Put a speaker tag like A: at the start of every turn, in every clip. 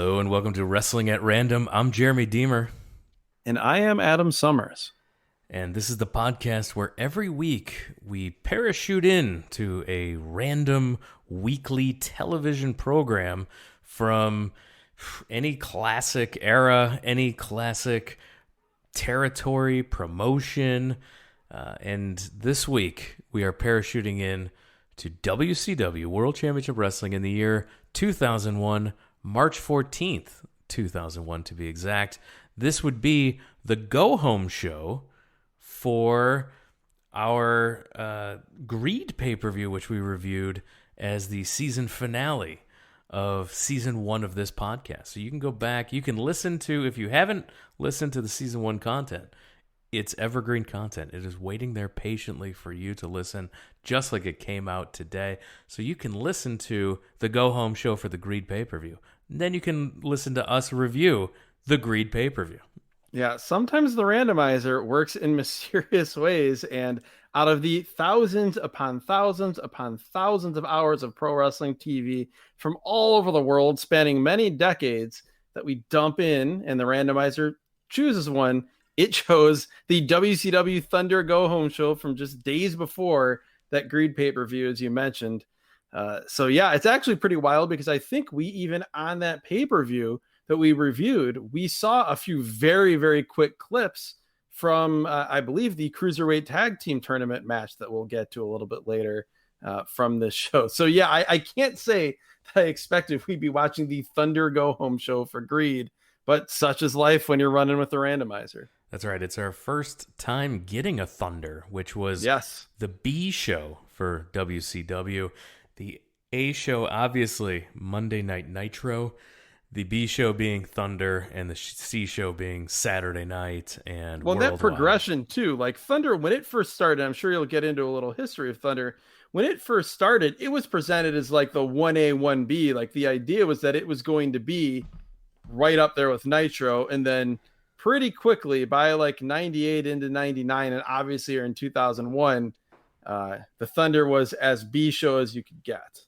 A: Hello and welcome to Wrestling at Random. I'm Jeremy Deemer.
B: And I am Adam Summers.
A: And this is the podcast where every week we parachute in to a random weekly television program from any classic era, any classic territory, promotion. And this week we are parachuting in to WCW World Championship Wrestling in the year 2001, March 14th, 2001 to be exact. This would be the go-home show for our GREED pay-per-view, which we reviewed as the season finale of season 1 of this podcast. So you can go back, you can listen to, if you haven't listened to the season 1 content, it's evergreen content. It is waiting there patiently for you to listen, just like it came out today. So you can listen to the go-home show for the GREED pay-per-view. Then you can listen to us review the GREED pay-per-view.
B: Yeah, sometimes the randomizer works in mysterious ways, and out of the thousands upon thousands upon thousands of hours of pro wrestling TV from all over the world, spanning many decades, that we dump in, and the randomizer chooses one, it chose the WCW Thunder go-home show from just days before that GREED pay-per-view, as you mentioned. So yeah, it's actually pretty wild because I think we even on that pay-per-view that we reviewed, we saw a few very, very quick clips from, I believe, the Cruiserweight Tag Team Tournament match that we'll get to a little bit later from this show. So yeah, I can't say that I expected we'd be watching the Thunder go-home show for GREED, but such is life when you're running with the randomizer.
A: That's right. It's our first time getting a Thunder, which was the B show for WCW. The A show, obviously, Monday Night Nitro. The B show being Thunder, and the C show being Saturday Night and Worldwide.
B: That progression, too. Like Thunder, when it first started, I'm sure you'll get into a little history of Thunder. When it first started, it was presented as like the 1A, 1B. Like the idea was that it was going to be right up there with Nitro, and then pretty quickly by like 98 into 99, and obviously in 2001, the Thunder was as B show as you could get.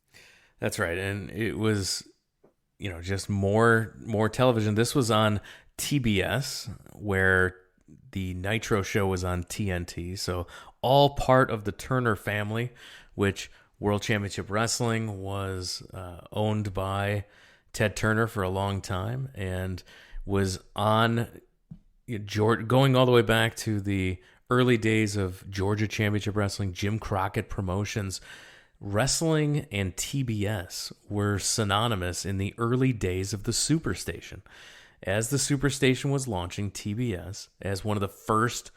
A: That's right. And it was, just more television. This was on TBS, where the Nitro show was on TNT. So all part of the Turner family, which World Championship Wrestling was owned by Ted Turner for a long time, and was on going all the way back to the early days of Georgia Championship Wrestling, Jim Crockett Promotions. Wrestling and TBS were synonymous in the early days of the Superstation. As the Superstation was launching, TBS, as one of the first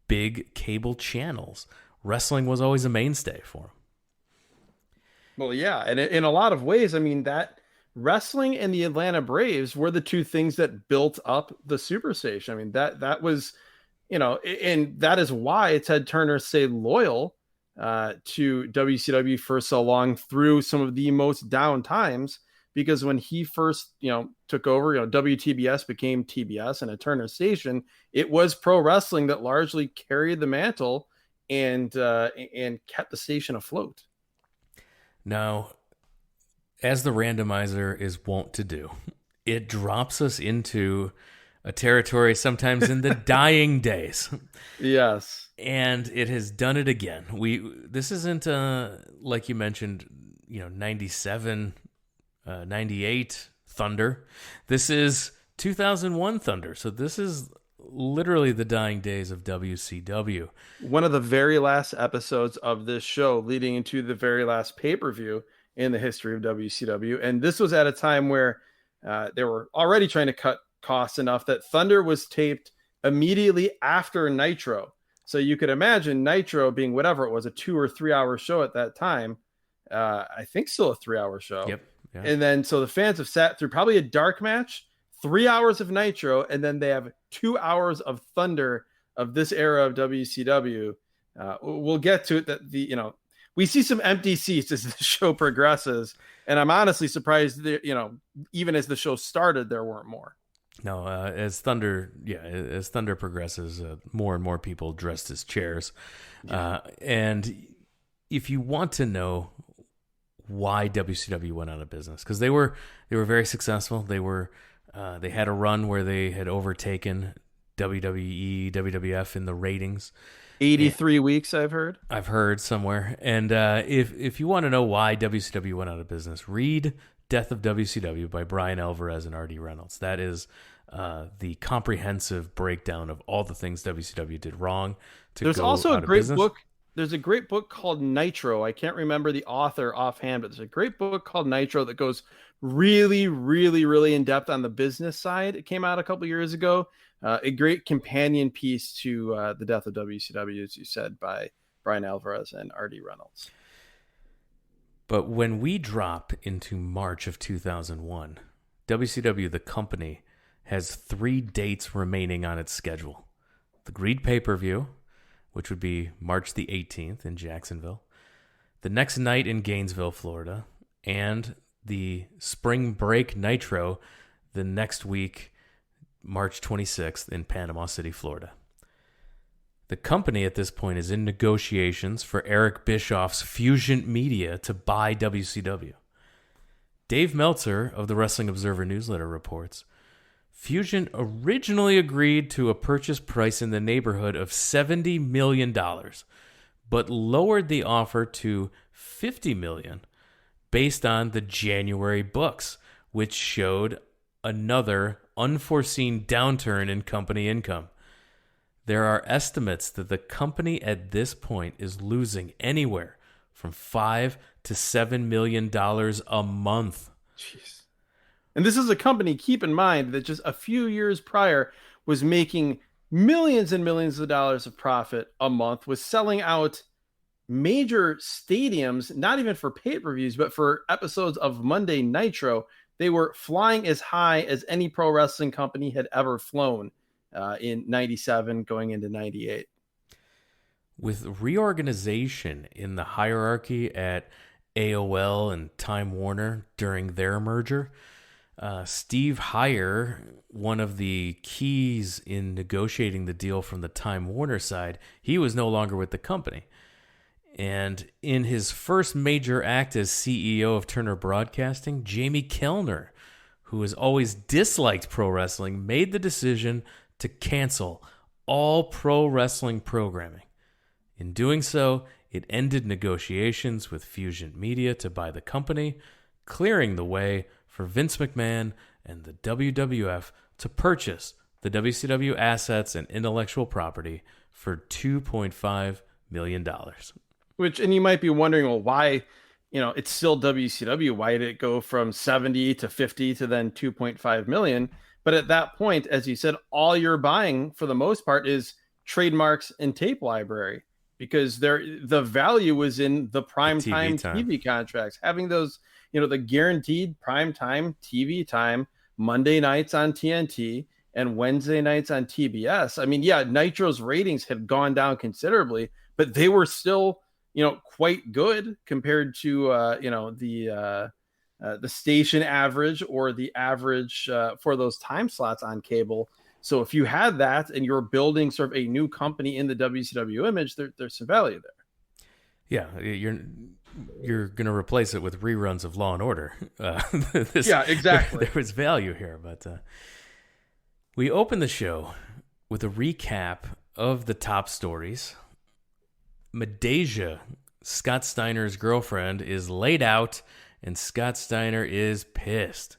A: big cable channels, wrestling was always a mainstay for them.
B: Well, yeah, and in a lot of ways, I mean, that wrestling and the Atlanta Braves were the two things that built up the Superstation. I mean, that was, and that is why Ted Turner stayed loyal to WCW for so long through some of the most down times, because when he first, took over, WTBS became TBS and a Turner station, it was pro wrestling that largely carried the mantle and kept the station afloat.
A: Now, as the randomizer is wont to do, it drops us into a territory sometimes in the dying days.
B: Yes.
A: And it has done it again. This isn't, like you mentioned, 97, 98 Thunder. This is 2001 Thunder. So this is literally the dying days of WCW.
B: One of the very last episodes of this show leading into the very last pay-per-view in the history of WCW. And this was at a time where they were already trying to cut costs enough that Thunder was taped immediately after Nitro. So you could imagine Nitro being whatever it was, a 2 or 3 hour show at that time. I think still a 3 hour show.
A: Yep. Yeah.
B: And then so the fans have sat through probably a dark match, 3 hours of Nitro, and then they have 2 hours of Thunder of this era of WCW. We'll get to it that we see some empty seats as the show progresses, and I'm honestly surprised that, even as the show started, there weren't more.
A: No, as Thunder progresses, more and more people dressed as chairs. Yeah. And if you want to know why WCW went out of business, because they were very successful. They had a run where they had overtaken WWE, WWF in the ratings.
B: 83 weeks, I've heard
A: somewhere. And if you want to know why WCW went out of business, read Death of WCW by Brian Alvarez and R.D. Reynolds. That is the comprehensive breakdown of all the things WCW did wrong to
B: There's
A: go
B: also
A: out
B: a great
A: of business.
B: book. There's a great book called Nitro. I can't remember the author offhand, but there's a great book called Nitro that goes really, really, really in depth on the business side. It came out a couple years ago. A great companion piece to The Death of WCW, as you said, by Brian Alvarez and R.D. Reynolds.
A: But when we drop into March of 2001, WCW, the company, has 3 dates remaining on its schedule. The GREED pay-per-view, which would be March the 18th in Jacksonville, the next night in Gainesville, Florida, and the Spring Break Nitro the next week, March 26th in Panama City, Florida. The company at this point is in negotiations for Eric Bischoff's Fusion Media to buy WCW. Dave Meltzer of the Wrestling Observer newsletter reports, Fusion originally agreed to a purchase price in the neighborhood of $70 million, but lowered the offer to $50 million based on the January books, which showed another unforeseen downturn in company income. There are estimates that the company at this point is losing anywhere from $5 to $7 million a month.
B: Jeez. And this is a company, keep in mind, that just a few years prior was making millions and millions of dollars of profit a month, was selling out major stadiums, not even for pay-per-views, but for episodes of Monday Nitro. They were flying as high as any pro wrestling company had ever flown in 97 going into 98.
A: With reorganization in the hierarchy at AOL and Time Warner during their merger, Steve Heyer, one of the keys in negotiating the deal from the Time Warner side, he was no longer with the company. And in his first major act as CEO of Turner Broadcasting, Jamie Kellner, who has always disliked pro wrestling, made the decision to cancel all pro wrestling programming. In doing so, it ended negotiations with Fusion Media to buy the company, clearing the way for Vince McMahon and the WWF to purchase the WCW assets and intellectual property for $2.5 million.
B: Which, and you might be wondering, well, why, it's still WCW. Why did it go from 70 to 50 to then 2.5 million? But at that point, as you said, all you're buying for the most part is trademarks and tape library, because the value was in the primetime TV contracts, having those, the guaranteed primetime TV time, Monday nights on TNT and Wednesday nights on TBS. I mean, yeah, Nitro's ratings had gone down considerably, but they were still, quite good compared to, the station average or the average for those time slots on cable. So if you had that and you're building sort of a new company in the WCW image, there's some value there.
A: Yeah, you're going to replace it with reruns of Law and Order.
B: Yeah, exactly.
A: There was value here, but we open the show with a recap of the top stories. Medeja, Scott Steiner's girlfriend, is laid out, and Scott Steiner is pissed.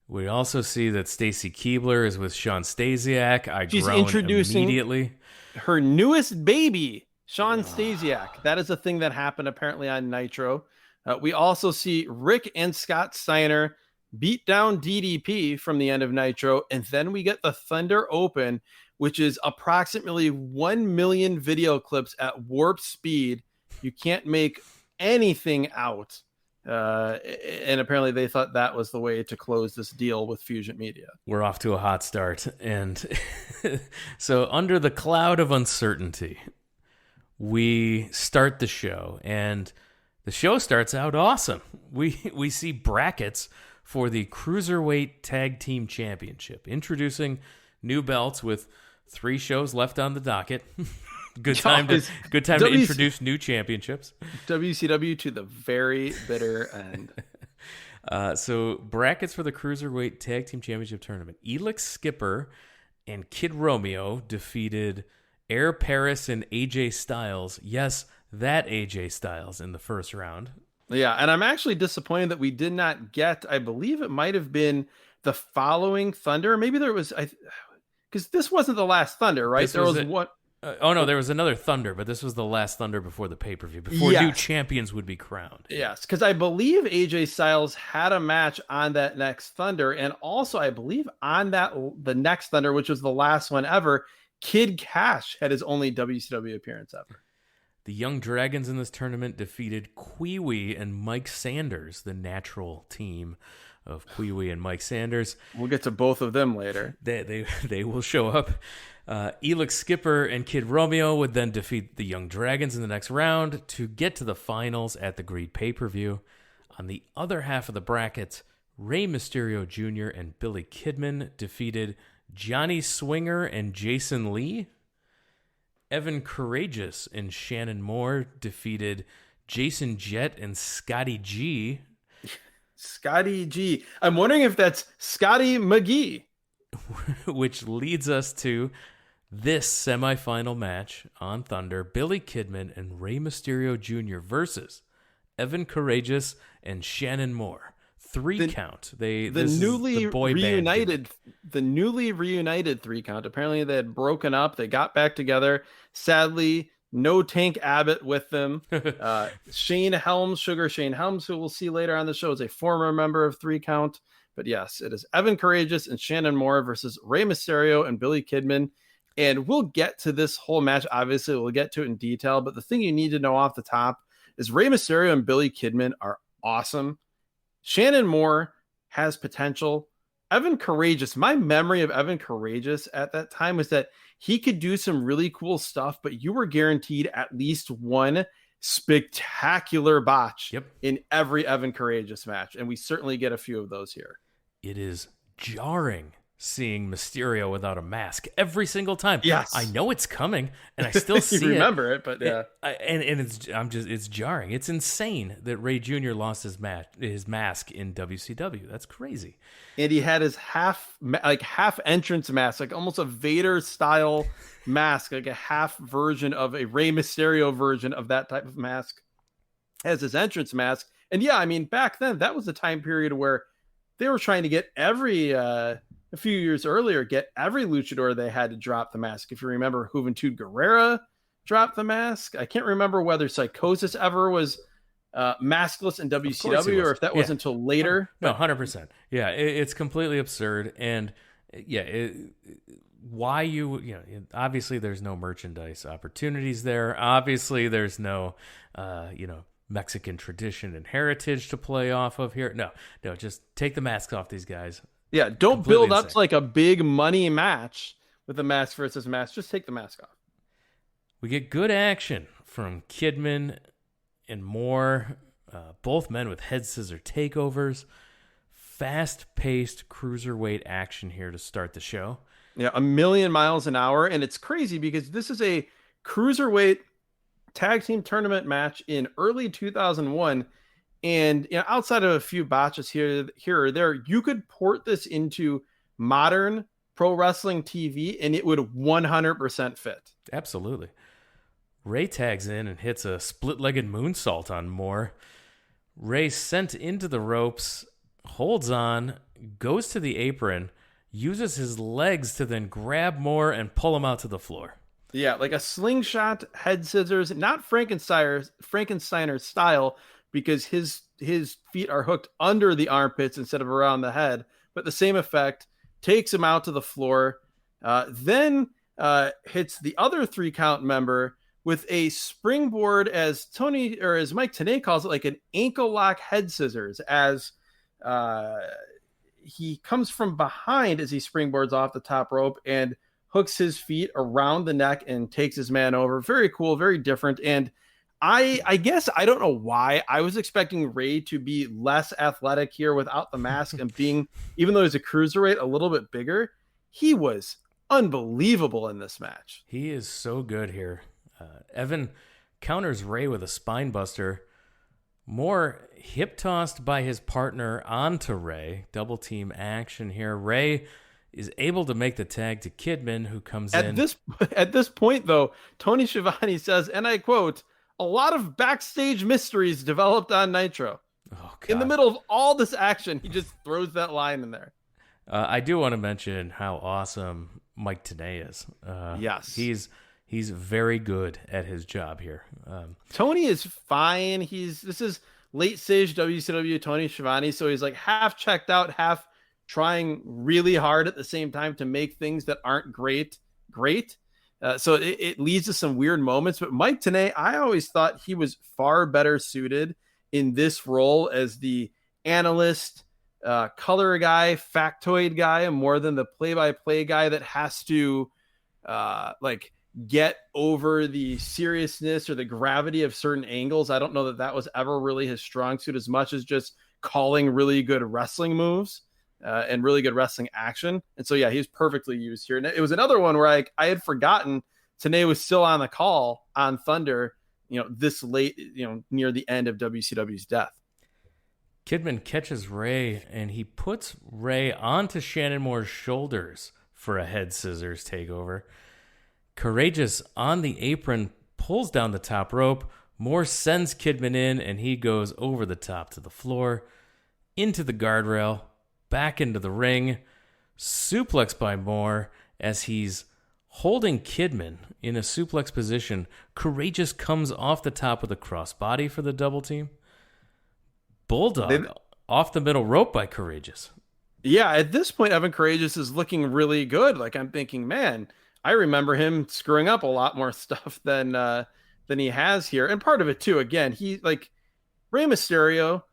A: We also see that Stacy Keibler is with Sean Stasiak. She's introducing immediately
B: her newest baby, Sean Stasiak. That is a thing that happened apparently on Nitro. We also see Rick and Scott Steiner beat down DDP from the end of Nitro, and then we get the Thunder Open, which is approximately 1 million video clips at warp speed. You can't make anything out. And apparently they thought that was the way to close this deal with Fusion Media.
A: We're off to a hot start. And so under the cloud of uncertainty, we start the show, and the show starts out awesome. We see brackets for the Cruiserweight Tag Team Championship, introducing new belts with 3 shows left on the docket. Good time to introduce new championships.
B: WCW to the very bitter end.
A: So brackets for the Cruiserweight Tag Team Championship Tournament. Elix Skipper and Kid Romeo defeated Air Paris and AJ Styles. Yes, that AJ Styles in the first round.
B: Yeah, and I'm actually disappointed that we did not get, I believe it might have been the following Thunder. Maybe there was, because this wasn't the last Thunder, right? There was one.
A: There was another Thunder, but this was the last Thunder before the pay-per-view, before new champions would be crowned.
B: Yes, because I believe AJ Styles had a match on that next Thunder, and also I believe on the next Thunder, which was the last one ever, Kid Cash had his only WCW appearance ever.
A: The Young Dragons in this tournament defeated Qui-wee and Mike Sanders, the natural team of Qui-wee and Mike Sanders.
B: We'll get to both of them later.
A: They will show up. Elix Skipper and Kid Romeo would then defeat the Young Dragons in the next round to get to the finals at the GREED pay-per-view. On the other half of the bracket, Rey Mysterio Jr. and Billy Kidman defeated Johnny Swinger and Jason Lee. Evan Courageous and Shannon Moore defeated Jason Jett and Scotty G.
B: Scotty G. I'm wondering if that's Scotty McGee.
A: Which leads us to this semifinal match on Thunder. Billy Kidman and Rey Mysterio Jr. versus Evan Courageous and Shannon Moore. The count. The newly
B: reunited 3 count. Apparently they had broken up. They got back together. Sadly, no Tank Abbott with them. Shane Helms, Shane Helms, who we'll see later on the show, is a former member of 3 count. But yes, it is Evan Courageous and Shannon Moore versus Rey Mysterio and Billy Kidman. And we'll get to this whole match. Obviously, we'll get to it in detail. But the thing you need to know off the top is Rey Mysterio and Billy Kidman are awesome. Shannon Moore has potential. Evan Courageous, my memory of Evan Courageous at that time was that he could do some really cool stuff, but you were guaranteed at least one spectacular botch in every Evan Courageous match. And we certainly get a few of those here.
A: It is jarring seeing Mysterio without a mask every single time.
B: Yes,
A: I know it's coming, and I still see
B: remember it, but yeah,
A: it's jarring. It's insane that Ray Jr. lost his mask in WCW. That's crazy.
B: And he had his half entrance mask, like almost a Vader style mask, like a half version of a Rey Mysterio version of that type of mask as his entrance mask. And yeah, I mean, back then that was the time period where they were trying to get a few years earlier, get every luchador they had to drop the mask. If you remember, Juventud Guerrera dropped the mask. I can't remember whether Psychosis ever was maskless in WCW or if that was until later.
A: No, 100%. Yeah, it's completely absurd. And yeah, obviously there's no merchandise opportunities there. Obviously there's no, Mexican tradition and heritage to play off of here. No, just take the masks off these guys.
B: Yeah, don't build up to like a big money match with a mask versus mask. Just take the mask off.
A: We get good action from Kidman and Moore, both men with head scissor takeovers. Fast-paced cruiserweight action here to start the show.
B: Yeah, 1,000,000 miles an hour, and it's crazy because this is a cruiserweight tag team tournament match in early 2001. And outside of a few botches here or there, you could port this into modern pro wrestling TV and it would 100% fit.
A: Absolutely. Ray tags in and hits a split-legged moonsault on Moore. Ray sent into the ropes, holds on, goes to the apron, uses his legs to then grab Moore and pull him out to the floor.
B: Yeah, like a slingshot head scissors, not Frankensteiner style, because his feet are hooked under the armpits instead of around the head, but the same effect, takes him out to the floor, then hits the other 3 count member with a springboard, as Tony, or as Mike Tenay calls it, like an ankle lock head scissors, as he comes from behind as he springboards off the top rope and hooks his feet around the neck and takes his man over. Very cool, very different. And I guess I don't know why I was expecting Ray to be less athletic here without the mask and being, even though he's a cruiserweight, a little bit bigger. He was unbelievable in this match.
A: He is so good here. Evan counters Ray with a spine buster. Moore hip-tossed by his partner onto Ray. Double team action here. Ray is able to make the tag to Kidman, who comes in.
B: At this point, though, Tony Schiavone says, and I quote, "A lot of backstage mysteries developed on Nitro."
A: Oh, God.
B: In the middle of all this action, he just throws that line in there.
A: I do want to mention how awesome Mike Tenay is.
B: Yes.
A: He's very good at his job here.
B: Tony is fine. This is late stage WCW Tony Schiavone, so he's like half checked out, half trying really hard at the same time to make things that aren't great. So it leads to some weird moments. But Mike Tenay, I always thought he was far better suited in this role as the analyst, color guy, factoid guy, more than the play-by-play guy that has to get over the seriousness or the gravity of certain angles. I don't know that was ever really his strong suit as much as just calling really good wrestling moves and really good wrestling action. And so, yeah, he's perfectly used here. And it was another one where I had forgotten Tenay was still on the call on Thunder, this late, near the end of WCW's death.
A: Kidman catches Ray, and he puts Ray onto Shannon Moore's shoulders for a head scissors takeover. Karagias on the apron pulls down the top rope. Moore sends Kidman in, and he goes over the top to the floor, into the guardrail, back into the ring. Suplex by Moore as he's holding Kidman in a suplex position. Karagias comes off the top with a crossbody for the double team. Bulldog off the middle rope by Karagias.
B: Yeah, at this point, Evan Karagias is looking really good. Like, I'm thinking, man, I remember him screwing up a lot more stuff than he has here. And part of it, too, again, Rey Mysterio,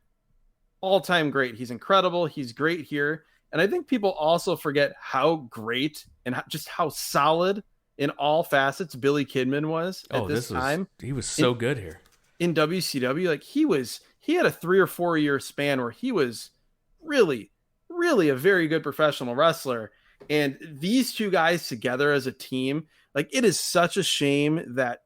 B: all-time great. He's incredible. He's great here. And I think people also forget how great and just how solid in all facets Billy Kidman was at this time.
A: He was so good here.
B: In WCW, he had a 3 or 4 year span where he was really, really a very good professional wrestler. And these two guys together as a team, it is such a shame that,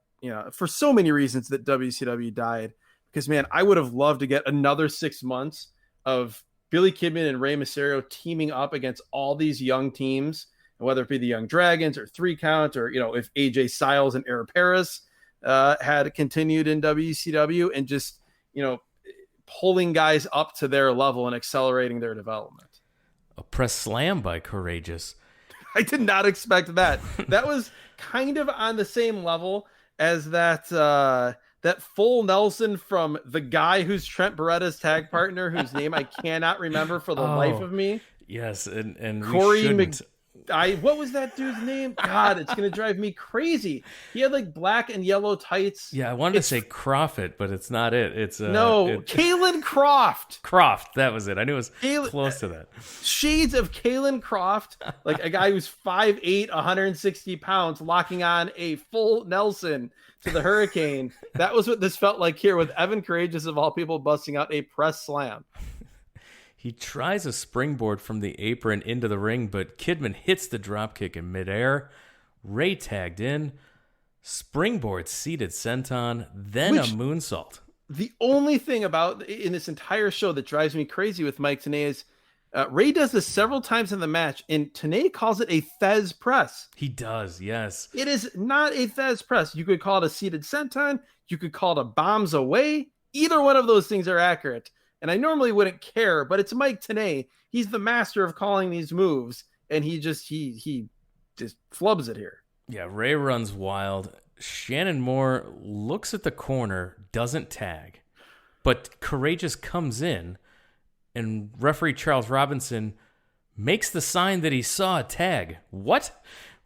B: for so many reasons that WCW died, because, man, I would have loved to get another 6 months of Billy Kidman and Rey Mysterio teaming up against all these young teams, whether it be the Young Dragons or 3 Count, or, if AJ Styles and Eric Paris had continued in WCW, and just, pulling guys up to their level and accelerating their development.
A: A press slam by Karagias.
B: I did not expect that. That was kind of on the same level as that full Nelson from the guy who's Trent Beretta's tag partner, whose name I cannot remember for the life of me.
A: Yes, and
B: Corey what was that dude's name? God, it's gonna drive me crazy. He had black and yellow tights.
A: Yeah, I wanted to say Crawford, but it's not it. It's
B: Kalen Croft.
A: Croft, that was it. I knew it was close to that.
B: Shades of Kalen Croft, a guy who's 5'8", 160 pounds, locking on a full Nelson to the Hurricane. That was what this felt like here, with Evan Karagias, of all people, busting out a press slam.
A: He tries a springboard from the apron into the ring, but Kidman hits the dropkick in midair. Ray tagged in. Springboard seated senton, then a moonsault.
B: The only thing about in this entire show that drives me crazy with Mike Tenay is Ray does this several times in the match, and Tenay calls it a Thez press.
A: He does, yes.
B: It is not a Thez press. You could call it a seated senton. You could call it a bombs away. Either one of those things are accurate. And I normally wouldn't care, but it's Mike Tenay. He's the master of calling these moves, and he just flubs it here.
A: Yeah, Ray runs wild. Shannon Moore looks at the corner, doesn't tag, but Karagias comes in, and referee Charles Robinson makes the sign that he saw a tag. What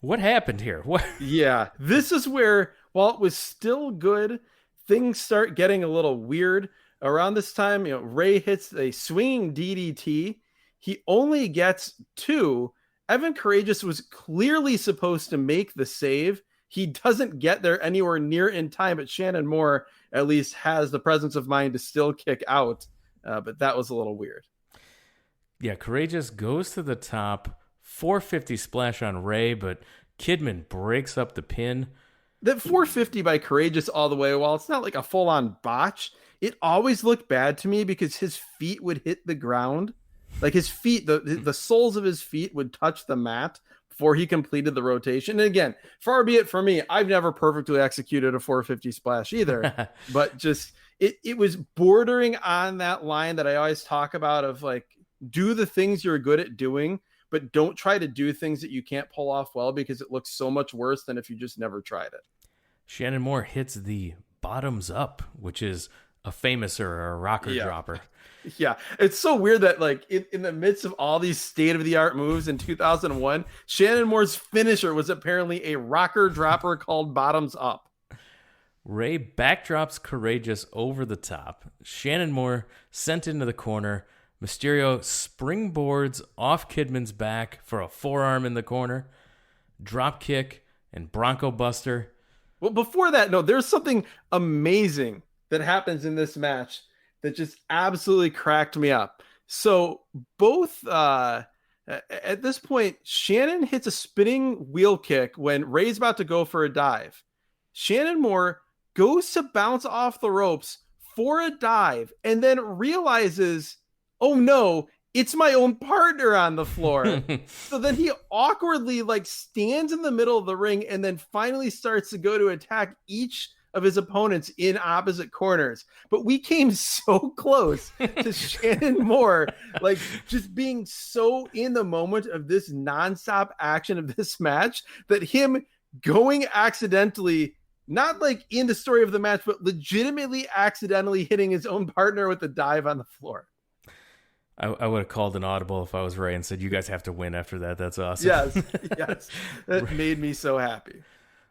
A: happened here? What? Yeah,
B: this is where, while it was still good, things start getting a little weird. Around this time, Ray hits a swinging DDT. He only gets 2. Evan Karagias was clearly supposed to make the save. He doesn't get there anywhere near in time, but Shannon Moore at least has the presence of mind to still kick out. But that was a little weird.
A: Yeah, Karagias goes to the top, 450 splash on Ray, but Kidman breaks up the pin.
B: That 450 by Courageous all the way, while it's not like a full-on botch, it always looked bad to me because his feet would hit the ground. Like his feet, the soles of his feet would touch the mat before he completed the rotation. And again, far be it from me, I've never perfectly executed a 450 splash either, but just it was bordering on that line that I always talk about of like, do the things you're good at doing, but don't try to do things that you can't pull off well because it looks so much worse than if you just never tried it.
A: Shannon Moore hits the bottoms up, which is a famous or a rocker dropper.
B: Yeah, it's so weird that like in the midst of all these state-of-the-art moves in 2001, Shannon Moore's finisher was apparently a rocker dropper called bottoms up.
A: Ray backdrops Courageous over the top. Shannon Moore sent into the corner. Mysterio springboards off Kidman's back for a forearm in the corner. Drop kick and Bronco Buster.
B: Well, before that, no, there's something amazing that happens in this match that just absolutely cracked me up. So both at this point, Shannon hits a spinning wheel kick when Ray's about to go for a dive. Shannon Moore goes to bounce off the ropes for a dive and then realizes, oh no, it's my own partner on the floor. So then he awkwardly like stands in the middle of the ring and then finally starts to go to attack each of his opponents in opposite corners. But we came so close to Shannon Moore, like just being so in the moment of this nonstop action of this match that him going accidentally, not like in the story of the match, but legitimately accidentally hitting his own partner with the dive on the floor.
A: I would have called an audible if I was Ray and said, you guys have to win after that. That's awesome.
B: Yes. That made me so happy.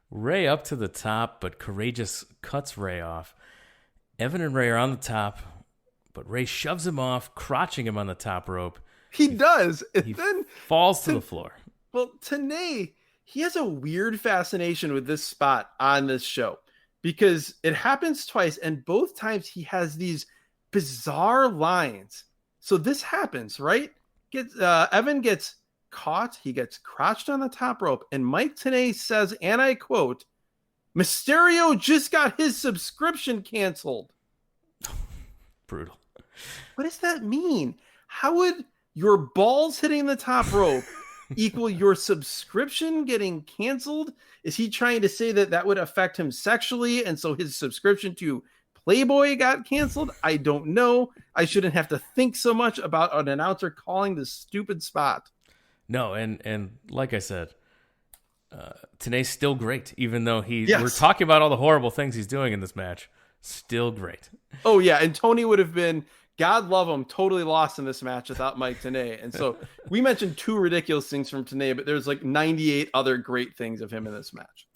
A: Ray up to the top, but Courageous cuts Ray off. Evan and Ray are on the top, but Ray shoves him off, crotching him on the top rope.
B: He does. And
A: he
B: then
A: falls to the floor.
B: Well, Tourney, he has a weird fascination with this spot on this show because it happens twice, and both times he has these bizarre lines. So this happens, right? Evan gets caught. He gets crotched on the top rope. And Mike Tourney says, and I quote, Mysterio just got his subscription canceled.
A: Brutal.
B: What does that mean? How would your balls hitting the top rope equal your subscription getting canceled? Is he trying to say that that would affect him sexually? And so his subscription to Playboy got canceled? I don't know. I shouldn't have to think so much about an announcer calling this stupid spot.
A: No, and like I said, Tourney's still great, even though we're talking about all the horrible things he's doing in this match. Still great.
B: Oh, yeah, and Tony would have been, God love him, totally lost in this match without Mike Tourney. And so we mentioned two ridiculous things from Tourney, but there's like 98 other great things of him in this match.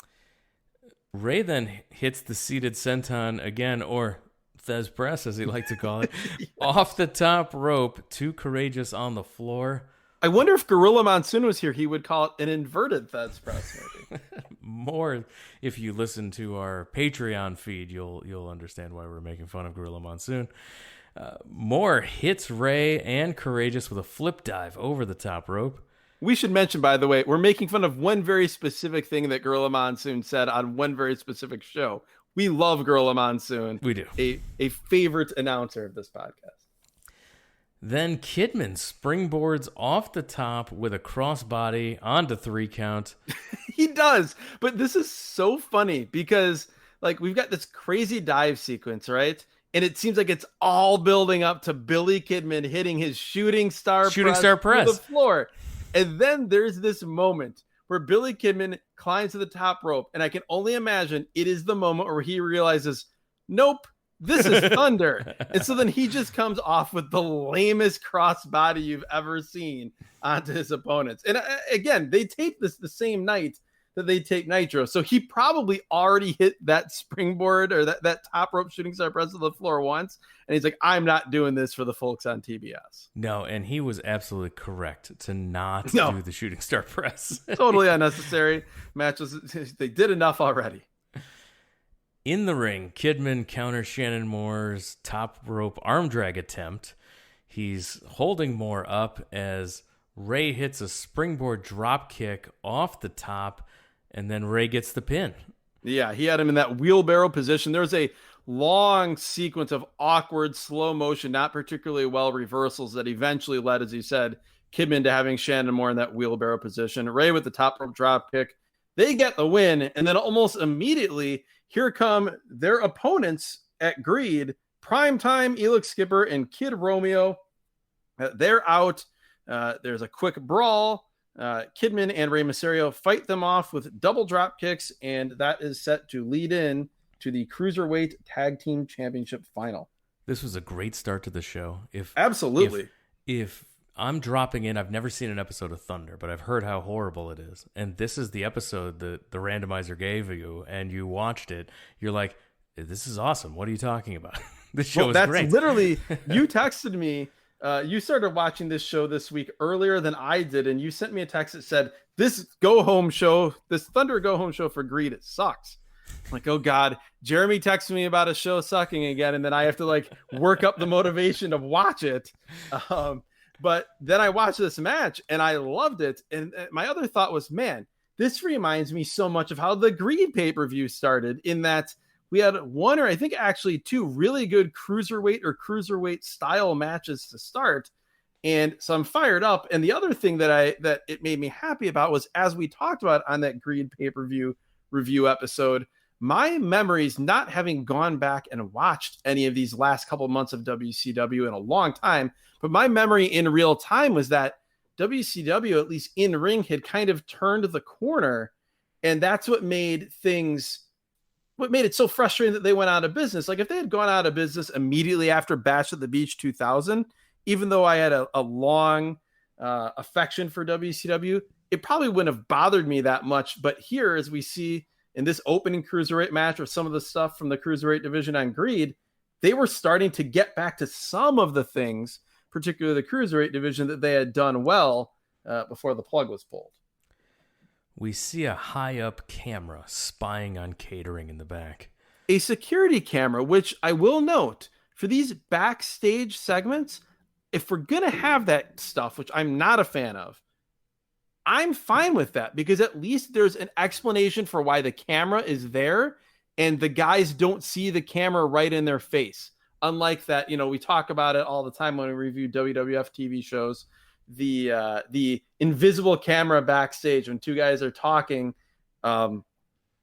A: Ray then hits the seated senton again, or Thez press, as he liked to call it, off the top rope to Courageous on the floor.
B: I wonder if Gorilla Monsoon was here, he would call it an inverted Thez press, maybe.
A: More, if you listen to our Patreon feed, you'll understand why we're making fun of Gorilla Monsoon. Moore hits Ray and Courageous with a flip dive over the top rope.
B: We should mention, by the way, we're making fun of one very specific thing that Gorilla Monsoon said on one very specific show. We love Gorilla Monsoon.
A: We do.
B: A favorite announcer of this podcast.
A: Then Kidman springboards off the top with a crossbody onto 3 count.
B: He does. But this is so funny because like we've got this crazy dive sequence, right? And it seems like it's all building up to Billy Kidman hitting his shooting star press to the floor. And then there's this moment where Billy Kidman climbs to the top rope. And I can only imagine it is the moment where he realizes, nope, this is Thunder. And so then he just comes off with the lamest crossbody you've ever seen onto his opponents. And again, they tape this the same night that they tape Nitro. So he probably already hit that springboard or that top rope shooting star press to the floor once. And he's like, I'm not doing this for the folks on TBS.
A: No, and he was absolutely correct to not do the shooting star press.
B: Totally unnecessary. Matches, they did enough already.
A: In the ring, Kidman counters Shannon Moore's top rope arm drag attempt. He's holding Moore up as Ray hits a springboard drop kick off the top, and then Ray gets the pin.
B: Yeah, he had him in that wheelbarrow position. There was a long sequence of awkward slow motion, not particularly well reversals that eventually led, as you said, Kidman to having Shannon Moore in that wheelbarrow position. Ray with the top rope drop kick. They get the win, and then almost immediately, here come their opponents at Greed, Primetime, Elix Skipper, and Kid Romeo. They're out. There's a quick brawl. Kidman and Rey Mysterio fight them off with double drop kicks, and that is set to lead in to the Cruiserweight Tag Team Championship final.
A: This was a great start to the show.
B: Absolutely.
A: If I'm dropping in, I've never seen an episode of Thunder, but I've heard how horrible it is. And this is the episode that the randomizer gave you, and you watched it. You're like, this is awesome. What are you talking about? This show is great.
B: That's literally, you texted me. You started watching this show this week earlier than I did, and you sent me a text that said, this Thunder go home show for Greed, it sucks. I'm like, oh God, Jeremy texted me about a show sucking again, and then I have to like work up the motivation to watch it. But then I watched this match and I loved it. And my other thought was, man, this reminds me so much of how the Greed pay-per-view started, in that we had one, or I think actually two really good cruiserweight style matches to start. And so I'm fired up. And the other thing that it made me happy about was, as we talked about on that Greed pay-per-view review episode, my memories, not having gone back and watched any of these last couple of months of WCW in a long time, but my memory in real time was that WCW, at least in ring, had kind of turned the corner. And that's what made it so frustrating that they went out of business. Like, if they had gone out of business immediately after Bash at the Beach 2000, even though I had a long affection for WCW, it probably wouldn't have bothered me that much. But here, as we see in this opening Cruiserweight match, or some of the stuff from the Cruiserweight division on Greed, they were starting to get back to some of the things, particularly the Cruiserweight division, that they had done well before the plug was pulled.
A: We see a high-up camera spying on catering in the back.
B: A security camera, which I will note, for these backstage segments, if we're going to have that stuff, which I'm not a fan of, I'm fine with that, because at least there's an explanation for why the camera is there, and the guys don't see the camera right in their face. Unlike that, we talk about it all the time when we review WWF TV shows, the invisible camera backstage when two guys are talking, and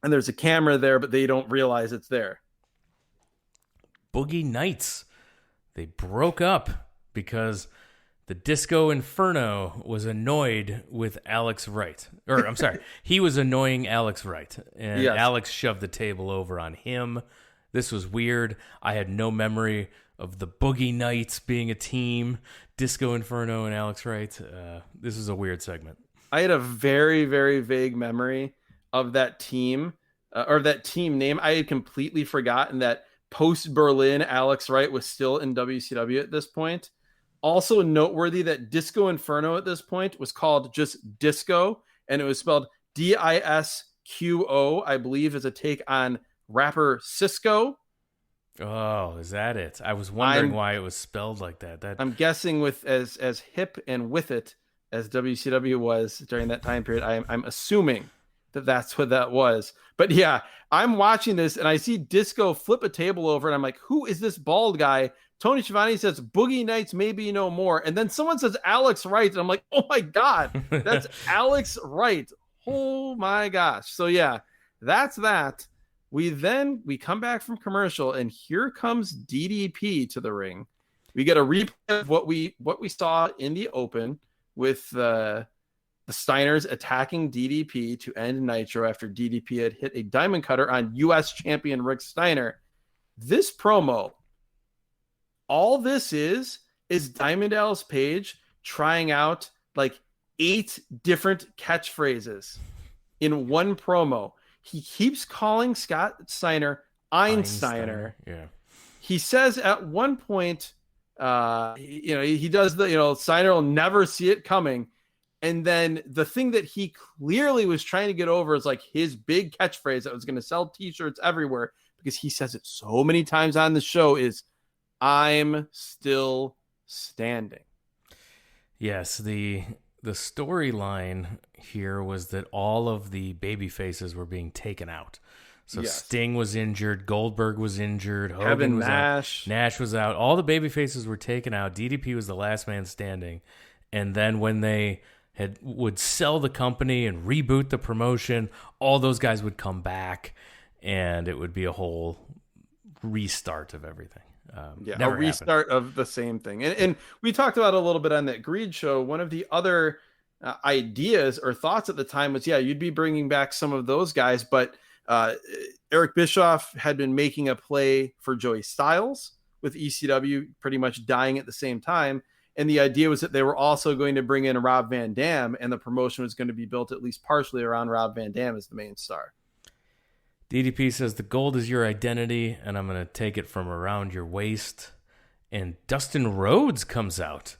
B: there's a camera there, but they don't realize it's there.
A: Boogie Nights. They broke up because the Disco Inferno was annoyed with Alex Wright. Or, I'm sorry, he was annoying Alex Wright. And yes. Alex shoved the table over on him. This was weird. I had no memory of the Boogie Nights being a team. Disco Inferno and Alex Wright. This is a weird segment.
B: I had a very, very vague memory of that team, or that team name. I had completely forgotten that post-Berlin, Alex Wright was still in WCW at this point. Also noteworthy that Disco Inferno at this point was called just Disco, and it was spelled Disqo, I believe, as a take on rapper Cisco.
A: Oh, is that it? I was wondering why it was spelled like that.
B: I'm guessing with as hip and with it as WCW was during that time period. I'm assuming that that's what that was. But yeah, I'm watching this and I see Disco flip a table over, and I'm like, who is this bald guy? Tony Schiavone says, Boogie Nights, maybe no more. And then someone says Alex Wright, and I'm like, oh my God, that's Alex Wright. Oh my gosh. So yeah, that's that. We come back from commercial, and here comes DDP to the ring. We get a replay of what we saw in the open with the Steiners attacking DDP to end Nitro after DDP had hit a diamond cutter on U.S. champion Rick Steiner. This promo, all this is Diamond Dallas Page trying out like 8 different catchphrases in one promo. He keeps calling Scott Steiner Einsteiner.
A: Yeah.
B: He says at one point, he does Steiner will never see it coming. And then the thing that he clearly was trying to get over is like his big catchphrase that was going to sell t-shirts everywhere, because he says it so many times on the show, is I'm still standing.
A: Yes, the storyline here was that all of the baby faces were being taken out. So
B: Yes.
A: Sting was injured, Goldberg was injured, Hogan was
B: Nash.
A: out, Nash was out. All the babyfaces were taken out. DDP was the last man standing. And then when they would sell the company and reboot the promotion, all those guys would come back, and it would be a whole restart of everything.
B: A restart of the same thing. And we talked about it a little bit on that Greed show. One of the other ideas or thoughts at the time was, you'd be bringing back some of those guys, but Eric Bischoff had been making a play for Joey Styles with ECW pretty much dying at the same time. And the idea was that they were also going to bring in Rob Van Dam, and the promotion was going to be built at least partially around Rob Van Dam as the main star.
A: DDP says the gold is your identity, and I'm going to take it from around your waist. And Dustin Rhodes comes out.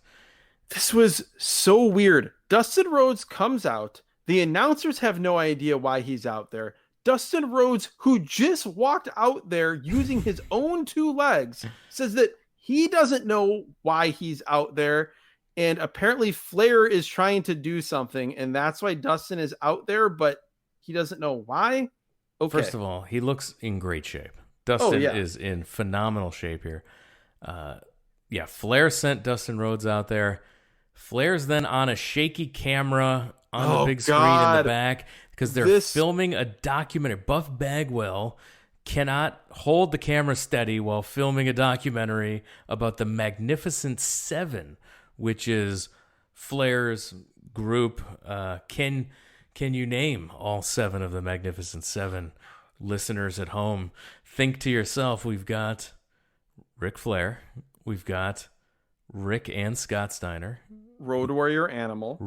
B: This was so weird. Dustin Rhodes comes out. The announcers have no idea why he's out there. Dustin Rhodes, who just walked out there using his own two legs, says that he doesn't know why he's out there. And apparently Flair is trying to do something, and that's why Dustin is out there, but he doesn't know why. Okay.
A: First of all, he looks in great shape. Dustin is in phenomenal shape here. Flair sent Dustin Rhodes out there. Flair's then on a shaky camera on the big screen in the back because they're filming a documentary. Buff Bagwell cannot hold the camera steady while filming a documentary about the Magnificent Seven, which is Flair's group. Can you name all seven of the Magnificent Seven? Listeners at home, think to yourself, we've got Ric Flair, we've got Rick and Scott Steiner,
B: Road Warrior Animal,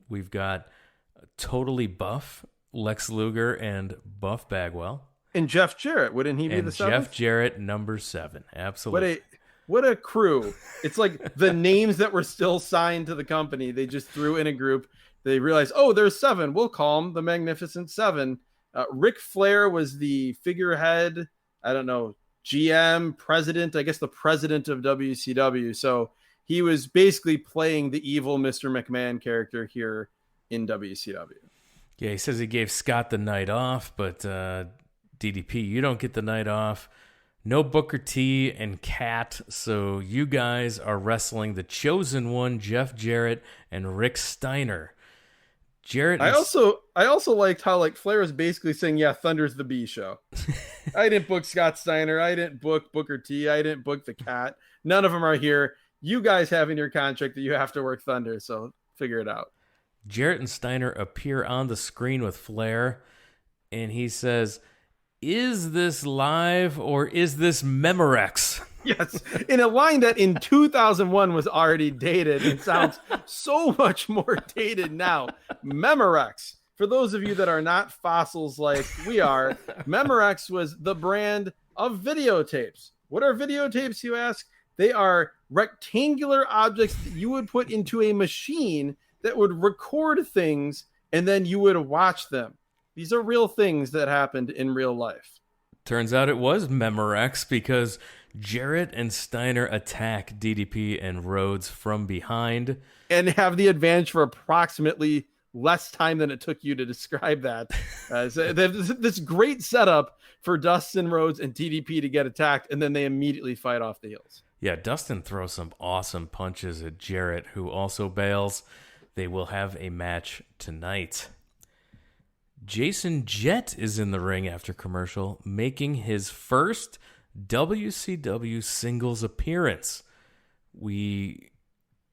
A: we've got Totally Buff, Lex Luger and Buff Bagwell.
B: And Jeff Jarrett, wouldn't he be the seventh?
A: Jeff Jarrett, number 7, absolutely.
B: What a crew. It's like the names that were still signed to the company, they just threw in a group. They realized, there's 7. We'll call them the Magnificent Seven. Ric Flair was the figurehead, I don't know, GM, president, I guess the president of WCW. So he was basically playing the evil Mr. McMahon character here in WCW.
A: Yeah, he says he gave Scott the night off, but DDP, you don't get the night off. No Booker T and Kat, so you guys are wrestling the Chosen One, Jeff Jarrett and Rick Steiner. Jarrett.
B: I also liked how Flair was basically saying, Thunder's the B show. I didn't book Scott Steiner. I didn't book Booker T. I didn't book the Cat. None of them are here. You guys have in your contract that you have to work Thunder, so figure it out.
A: Jarrett and Steiner appear on the screen with Flair, and he says, "Is this live or is this Memorex?"
B: Yes, in a line that in 2001 was already dated and sounds so much more dated now. Memorex. For those of you that are not fossils like we are, Memorex was the brand of videotapes. What are videotapes, you ask? They are rectangular objects that you would put into a machine that would record things, and then you would watch them. These are real things that happened in real life.
A: Turns out it was Memorex because Jarrett and Steiner attack DDP and Rhodes from behind.
B: And have the advantage for approximately less time than it took you to describe that. So they have this great setup for Dustin Rhodes and DDP to get attacked, and then they immediately fight off the heels.
A: Yeah, Dustin throws some awesome punches at Jarrett, who also bails. They will have a match tonight. Jason Jett is in the ring after commercial, making his first WCW singles appearance. We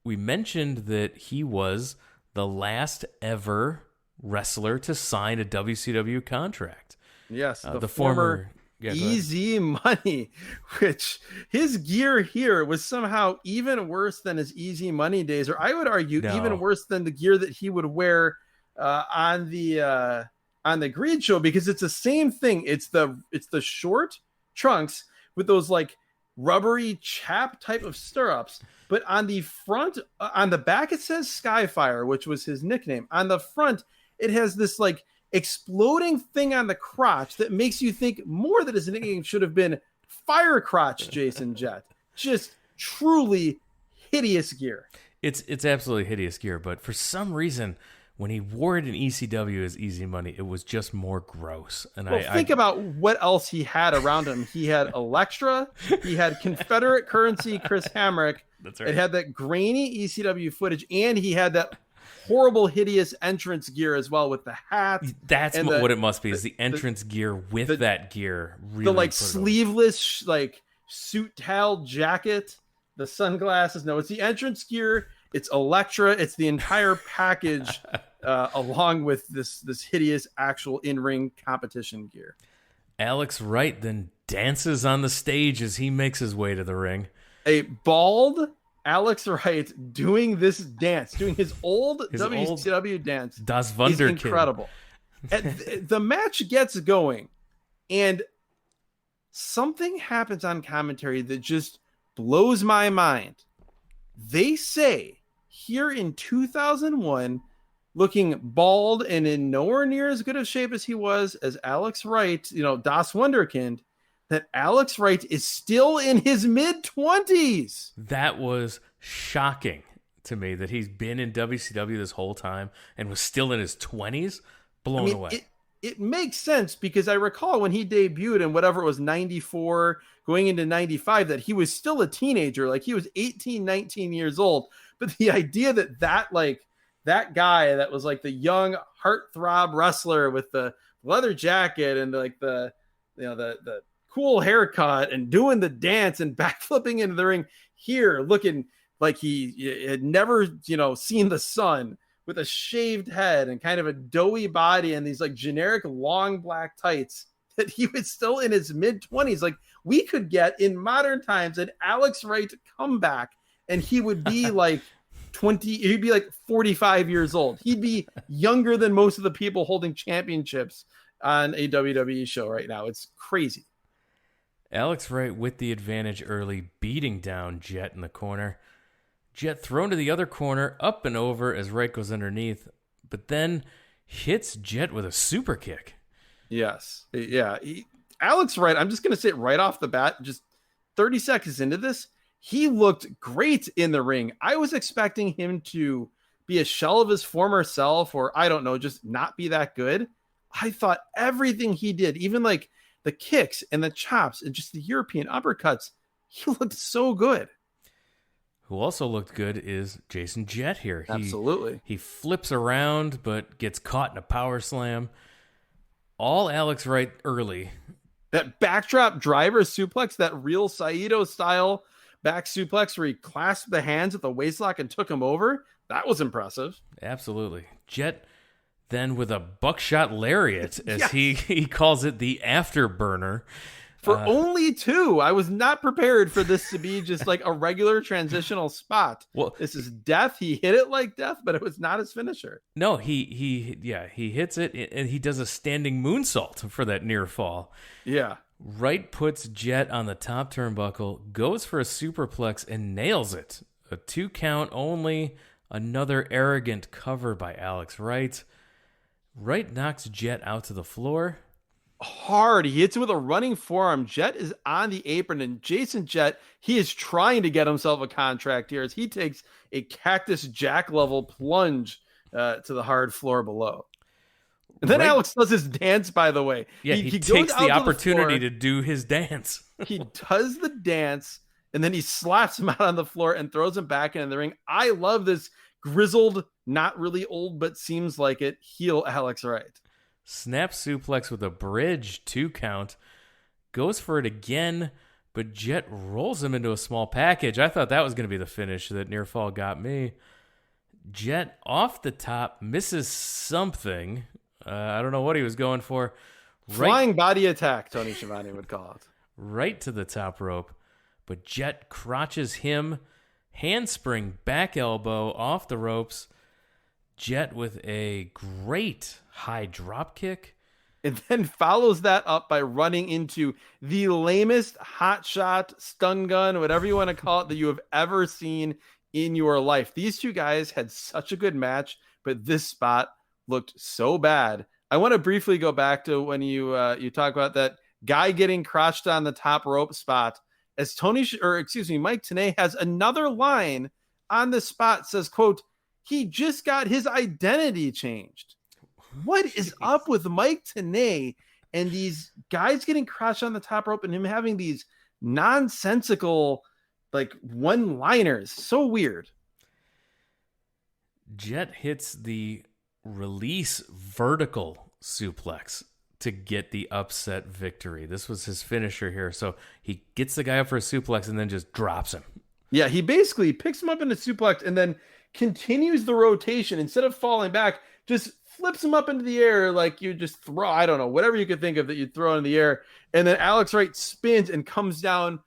A: mentioned that he was the last ever wrestler to sign a WCW contract.
B: Yes,
A: the former
B: Easy Money, which his gear here was somehow even worse than his Easy Money days, or I would argue even worse than the gear that he would wear on the Greed show, because it's the same thing. It's the short trunks with those rubbery chap type of stirrups, but on the front, on the back it says Skyfire, which was his nickname. On the front it has this exploding thing on the crotch that makes you think more that his nickname should have been Fire Crotch Jason Jett. Just truly hideous gear.
A: It's absolutely hideous gear, but for some reason when he wore it in ECW as Easy Money, it was just more gross. And
B: think about what else he had around him. He had Elektra, he had Confederate Currency Chris Hamrick.
A: That's right.
B: It had that grainy ECW footage, and he had that horrible, hideous entrance gear as well with the hat.
A: That's what it must be, is the entrance gear with that gear. Really
B: the like sleeveless like suit towel jacket, the sunglasses. No, it's the entrance gear. It's Elektra. It's the entire package, along with this hideous actual in-ring competition gear.
A: Alex Wright then dances on the stage as he makes his way to the ring.
B: A bald Alex Wright doing this dance, doing his old WCW dance.
A: Das Wunder
B: is incredible. The match gets going, and something happens on commentary that just blows my mind. They say here in 2001, looking bald and in nowhere near as good of shape as he was as Alex Wright, Das Wunderkind, that Alex Wright is still in his mid-20s.
A: That was shocking to me, that he's been in WCW this whole time and was still in his 20s. Blown away.
B: It makes sense, because I recall when he debuted in whatever it was, 94 going into 95, that he was still a teenager. Like, he was 18, 19 years old. But the idea that that guy that was like the young heartthrob wrestler with the leather jacket and like the cool haircut and doing the dance and backflipping into the ring here, looking like he had never, seen the sun, with a shaved head and kind of a doughy body and these like generic long black tights, that he was still in his mid-20s. Like, we could get in modern times an Alex Wright comeback and he would be like 20, he'd be like 45 years old. He'd be younger than most of the people holding championships on a WWE show right now. It's crazy.
A: Alex Wright with the advantage early, beating down Jett in the corner. Jett thrown to the other corner, up and over as Wright goes underneath, but then hits Jett with a super kick.
B: Yes. Yeah. Alex Wright, I'm just going to say it right off the bat, just 30 seconds into this, he looked great in the ring. I was expecting him to be a shell of his former self, or I don't know, just not be that good. I thought everything he did, even like the kicks and the chops and just the European uppercuts, he looked so good.
A: Who also looked good is Jason Jett here.
B: Absolutely.
A: He flips around, but gets caught in a power slam. All Alex Wright early.
B: That backdrop driver suplex, that real Saito style back suplex where he clasped the hands at the waistlock and took him over, that was impressive.
A: Absolutely. Jett then with a buckshot lariat, as
B: yes.
A: he calls it, the afterburner.
B: For only two. I was not prepared for this to be just like a regular transitional spot.
A: Well,
B: this is death. He hit it like death, but it was not his finisher.
A: No, he hits it, and he does a standing moonsault for that near fall.
B: Yeah.
A: Wright puts Jett on the top turnbuckle, goes for a superplex, and nails it. A 2 count only. Another arrogant cover by Alex Wright. Wright knocks Jett out to the floor.
B: Hard. He hits it with a running forearm. Jett is on the apron, and Jason Jett, he is trying to get himself a contract here as he takes a Cactus Jack level plunge to the hard floor below. And then Alex does his dance, by the way.
A: Yeah, he takes the opportunity to do his dance.
B: He does the dance, and then he slaps him out on the floor and throws him back into the ring. I love this grizzled, not really old, but seems like it, heel Alex Wright.
A: Snap suplex with a bridge, 2 count. Goes for it again, but Jett rolls him into a small package. I thought that was going to be the finish that near fall got me. Jett off the top, misses something. I don't know what he was going for.
B: Flying body attack, Tony Schiavone would call it.
A: Right to the top rope, but Jett crotches him. Handspring, back elbow, off the ropes. Jett with a great high drop kick.
B: And then follows that up by running into the lamest hot shot, stun gun, whatever you want to call it, that you have ever seen in your life. These two guys had such a good match, but this spot looked so bad. I want to briefly go back to when you talk about that guy getting crotched on the top rope spot, as Mike Tenay has another line on this spot, says, quote, He just got his identity changed. What is up with Mike Tenay and these guys getting crushed on the top rope and him having these nonsensical, like, one-liners? So weird.
A: Jett hits the release vertical suplex to get the upset victory. This was his finisher here. So he gets the guy up for a suplex and then just drops him.
B: Yeah, he basically picks him up in a suplex and then continues the rotation. Instead of falling back, just flips him up into the air like you just throw, I don't know, whatever you could think of that you'd throw in the air. And then Alex Wright spins and comes down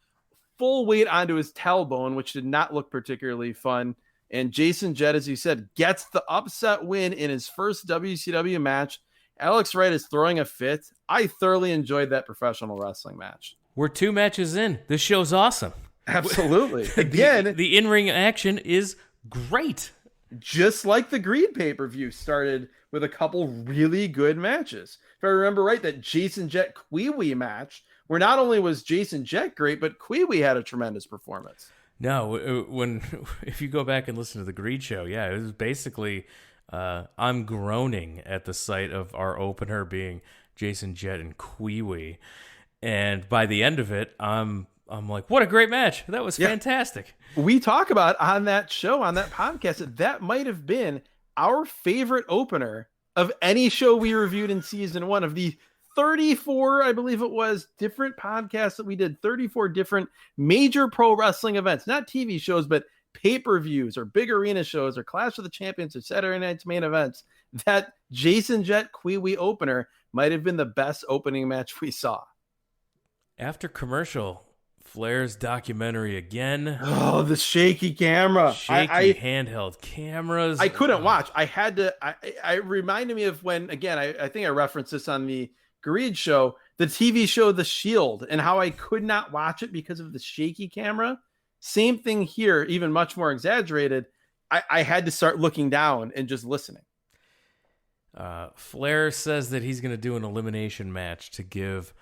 B: full weight onto his tailbone, which did not look particularly fun. And Jason Jett, as you said, gets the upset win in his first WCW match. Alex Wright is throwing a fit. I thoroughly enjoyed that professional wrestling match.
A: We're 2 matches in. This show's awesome.
B: Absolutely. Again,
A: the in-ring action is great.
B: Just like the Greed pay-per-view started with a couple really good matches. If I remember right, that Jason Jett Qui-wee match, where not only was Jason Jett great, but Qui-wee had a tremendous performance.
A: No, if you go back and listen to the Greed show, yeah, it was basically I'm groaning at the sight of our opener being Jason Jett and Qui-wee, and by the end of it, I'm like, what a great match! That was fantastic.
B: We talk about on that show, on that podcast, that might have been our favorite opener of any show we reviewed in season 1 of the 34, I believe it was, different podcasts that we did, 34 different major pro wrestling events, not TV shows, but pay-per-views or big arena shows or Clash of the Champions or Saturday Night's main events. That Jason Jett Qui-wee opener might have been the best opening match we saw.
A: After commercial, Flair's documentary again.
B: Oh, the shaky camera.
A: Shaky handheld cameras.
B: I couldn't watch. I had to. I reminded me of when, again, I think I referenced this on the Greed show, the TV show The Shield, and how I could not watch it because of the shaky camera. Same thing here, even much more exaggerated. I had to start looking down and just listening.
A: Flair says that he's going to do an elimination match to give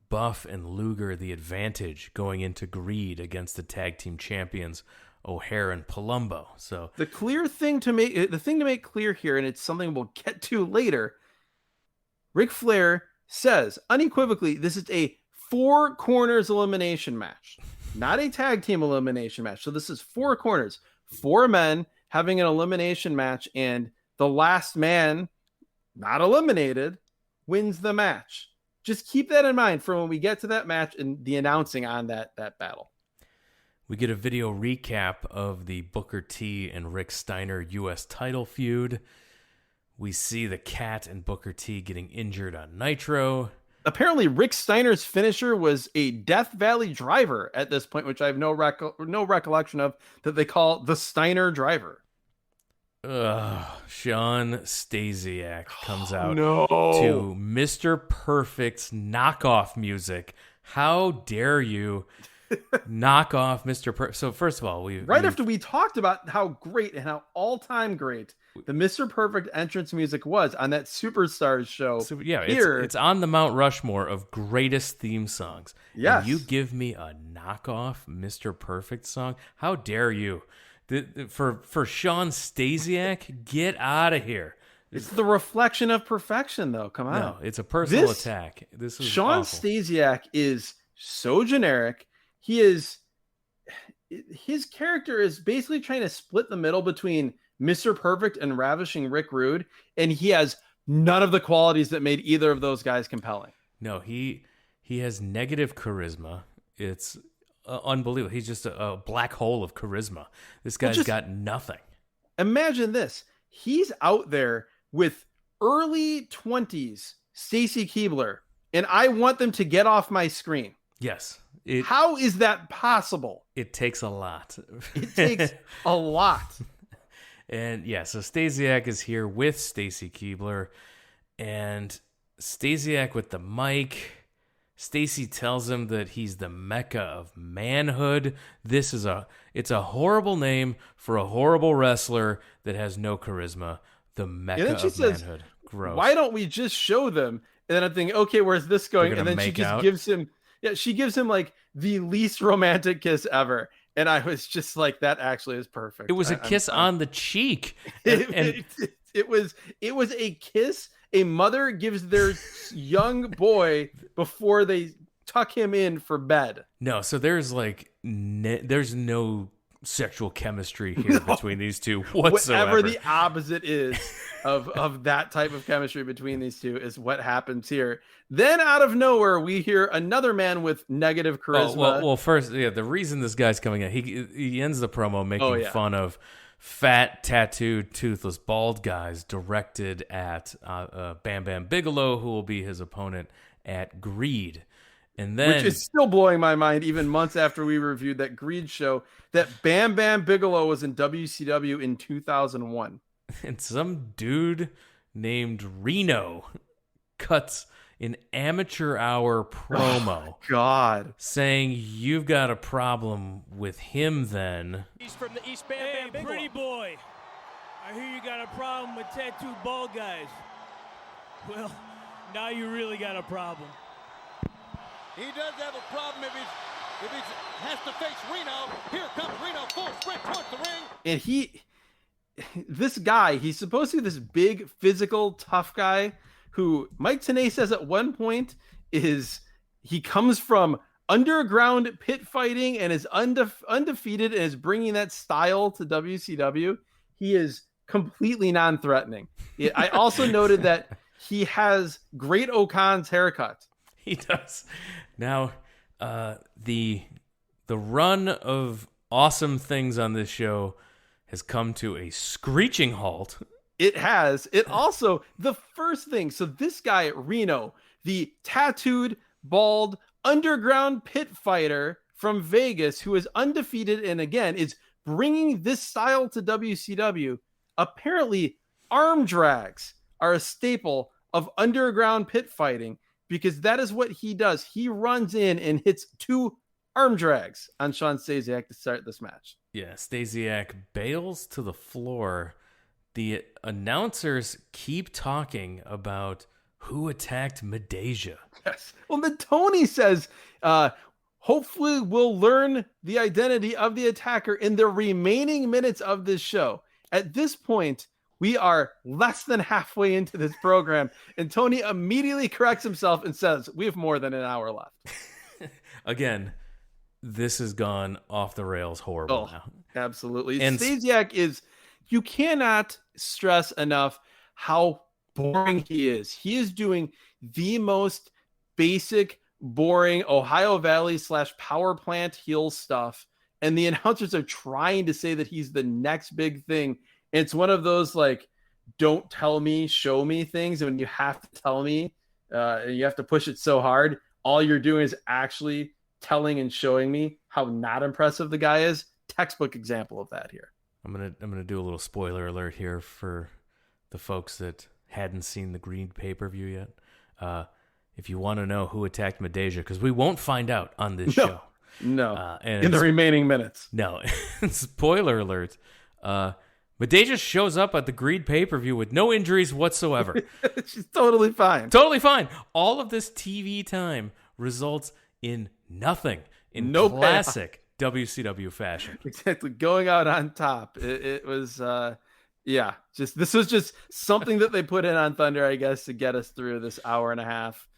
A: Buff and Luger the advantage going into Greed against the tag team champions O'Hare and Palumbo. So
B: the thing to make clear here, and it's something we'll get to later, Ric Flair says unequivocally this is a 4 corners elimination match, not a tag team elimination match. So this is 4 corners, 4 men having an elimination match, and the last man not eliminated wins the match. Just keep that in mind for when we get to that match and the announcing on that battle.
A: We get a video recap of the Booker T and Rick Steiner U.S. title feud. We see the Cat and Booker T getting injured on Nitro.
B: Apparently, Rick Steiner's finisher was a Death Valley driver at this point, which I have no recollection of, that they call the Steiner driver.
A: Shawn Stasiak comes out
B: to
A: Mr. Perfect's knockoff music. How dare you knock off Mr. Perfect? So first of all,
B: after we talked about how great and how all-time great the Mr. Perfect entrance music was on that Superstars show.
A: So, yeah, it's on the Mount Rushmore of greatest theme songs.
B: Yes.
A: And you give me a knockoff Mr. Perfect song? How dare you? For Shawn Stasiak, get out of here.
B: It's the reflection of perfection, though. Come on.
A: No, it's a personal attack. This is
B: Shawn
A: awful.
B: Stasiak is so generic. His character is basically trying to split the middle between Mr. Perfect and Ravishing Rick Rude, and he has none of the qualities that made either of those guys compelling.
A: No, he has negative charisma. It's unbelievable. He's just a black hole of charisma. This guy's got nothing.
B: Imagine this. He's out there with early 20s Stacy Keibler, and I want them to get off my screen.
A: Yes.
B: How is that possible?
A: It takes a lot.
B: It takes a lot.
A: And yeah, so Stasiak is here with Stacy Keibler, and Stasiak with the mic. Stacy tells him that he's the mecca of manhood. It's a horrible name for a horrible wrestler that has no charisma. The mecca of manhood. Gross.
B: Why don't we just show them? And then I'm thinking, okay, where's this going? And then she just gives him like the least romantic kiss ever. And I was just like, that actually is perfect.
A: It was a kiss on the cheek.
B: It was a kiss a mother gives their young boy before they tuck him in for bed.
A: No, so there's like there's no sexual chemistry here between these two whatsoever.
B: Whatever the opposite is of that type of chemistry between these two is what happens here. Then out of nowhere, we hear another man with negative charisma.
A: Well, first, the reason this guy's coming in, he ends the promo making fun of fat, tattooed, toothless, bald guys directed at Bam Bam Bigelow, who will be his opponent at Greed. And then,
B: which is still blowing my mind, even months after we reviewed that Greed show, that Bam Bam Bigelow was in WCW in 2001.
A: And some dude named Reno cuts an amateur hour promo.
B: Oh, God.
A: Saying you've got a problem with him then.
C: He's from the East Bam Bam pretty boy. I hear you got a problem with tattooed bald guys. Well, now you really got a problem.
D: He does have a problem if he has to face Reno. Here comes Reno, full sprint towards the ring.
B: And this guy, he's supposed to be this big, physical, tough guy who Mike Tenay says at one point he comes from underground pit fighting and is undefeated and is bringing that style to WCW. He is completely non-threatening. I also noted that he has Great O'Con's haircut.
A: He does. Now, the run of awesome things on this show has come to a screeching halt.
B: It has. It also, the first thing, so this guy, Reno, the tattooed, bald, underground pit fighter from Vegas who is undefeated and again is bringing this style to WCW. Apparently, arm drags are a staple of underground pit fighting, because that is what he does. He runs in and hits 2 arm drags on Shawn Stasiak to start this match.
A: Yeah, Stasiak bails to the floor. The announcers keep talking about who attacked Medeja.
B: Yes. Well, the Tony says, hopefully we'll learn the identity of the attacker in the remaining minutes of this show. At this point, we are less than halfway into this program, and Tony immediately corrects himself and says, we have more than an hour left.
A: Again, this has gone off the rails horrible now.
B: Absolutely. And Stasiak is, you cannot stress enough how boring he is. He is doing the most basic, boring Ohio Valley / power plant heel stuff. And the announcers are trying to say that he's the next big thing. It's one of those like, don't tell me, show me things. And when you have to tell me, you have to push it so hard, all you're doing is actually telling and showing me how not impressive the guy is. Textbook example of that here.
A: I'm gonna do a little spoiler alert here for the folks that hadn't seen the Greed pay-per-view yet. If you want to know who attacked Medeja, because we won't find out on this show.
B: No, in the remaining minutes.
A: No, spoiler alert. Medeja shows up at the Greed pay-per-view with no injuries whatsoever.
B: She's totally fine.
A: Totally fine. All of this TV time results in nothing. In no classic WCW fashion.
B: Exactly. Going out on top. It was, this was just something that they put in on Thunder, I guess, to get us through this hour and a half,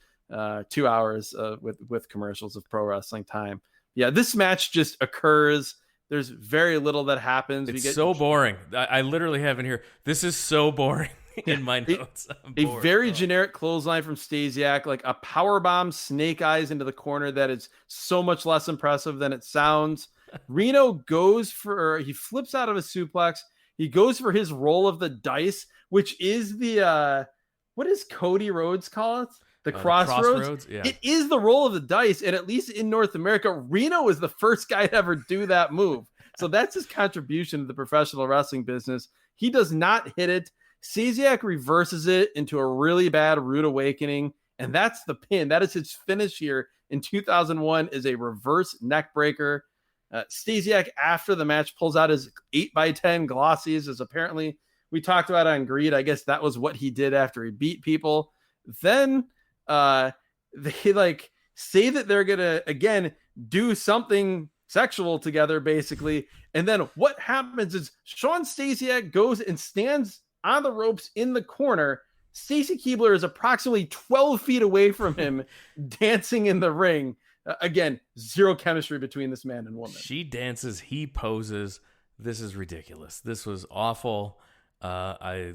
B: 2 hours with commercials of pro wrestling time. Yeah, this match just occurs. There's very little that happens.
A: It's so boring. I literally have in here, this is so boring in my notes.
B: A very generic clothesline from Stasiak, like a powerbomb snake eyes into the corner that is so much less impressive than it sounds. Reno he flips out of a suplex. He goes for his roll of the dice, which is the, what does Cody Rhodes call it? The crossroads.
A: Yeah.
B: It is the roll of the dice. And at least in North America, Reno is the first guy to ever do that move. So that's his contribution to the professional wrestling business. He does not hit it. Stasiak reverses it into a really bad rude awakening. And that's the pin. That is his finish here in 2001, is a reverse neck breaker. Stasiak, after the match, pulls out his 8x10 glossies, as apparently we talked about on Greed. I guess that was what he did after he beat people. Then they say that they're going to, again, do something sexual together, basically. And then what happens is Shawn Stasiak goes and stands on the ropes in the corner. Stacy Keibler is approximately 12 feet away from him, dancing in the ring. Again, zero chemistry between this man and woman.
A: She dances, he poses. This is ridiculous. This was awful. I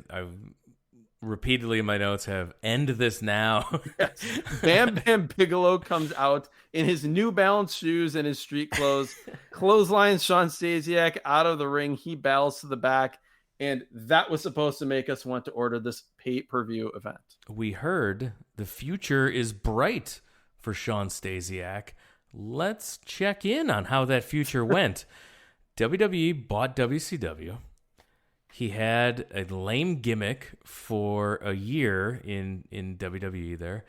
A: repeatedly in my notes have end this now.
B: Yes. Bam Bam Bigelow comes out in his New Balance shoes and his street clothes, clotheslines Shawn Stasiak out of the ring. He bows to the back, and that was supposed to make us want to order this pay-per-view event.
A: We heard the future is bright for Shawn Stasiak. Let's check in on how that future went. WWE bought WCW. He had a lame gimmick for a year in WWE there,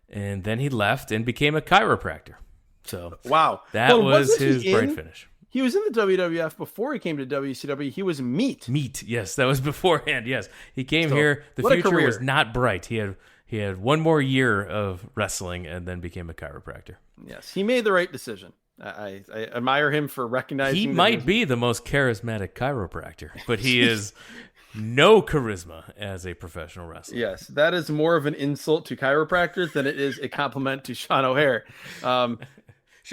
A: and then he left and became a chiropractor. So
B: wow,
A: that was his bright finish.
B: He was in the WWF before he came to WCW. He was Meat.
A: Meat, yes, that was beforehand. Yes, he came here. The future was not bright. He had one more year of wrestling and then became a chiropractor.
B: Yes, he made the right decision. I admire him for recognizing.
A: He might be the most charismatic chiropractor, but he is no charisma as a professional wrestler.
B: Yes, that is more of an insult to chiropractors than it is a compliment to Sean O'Haire.
A: Sean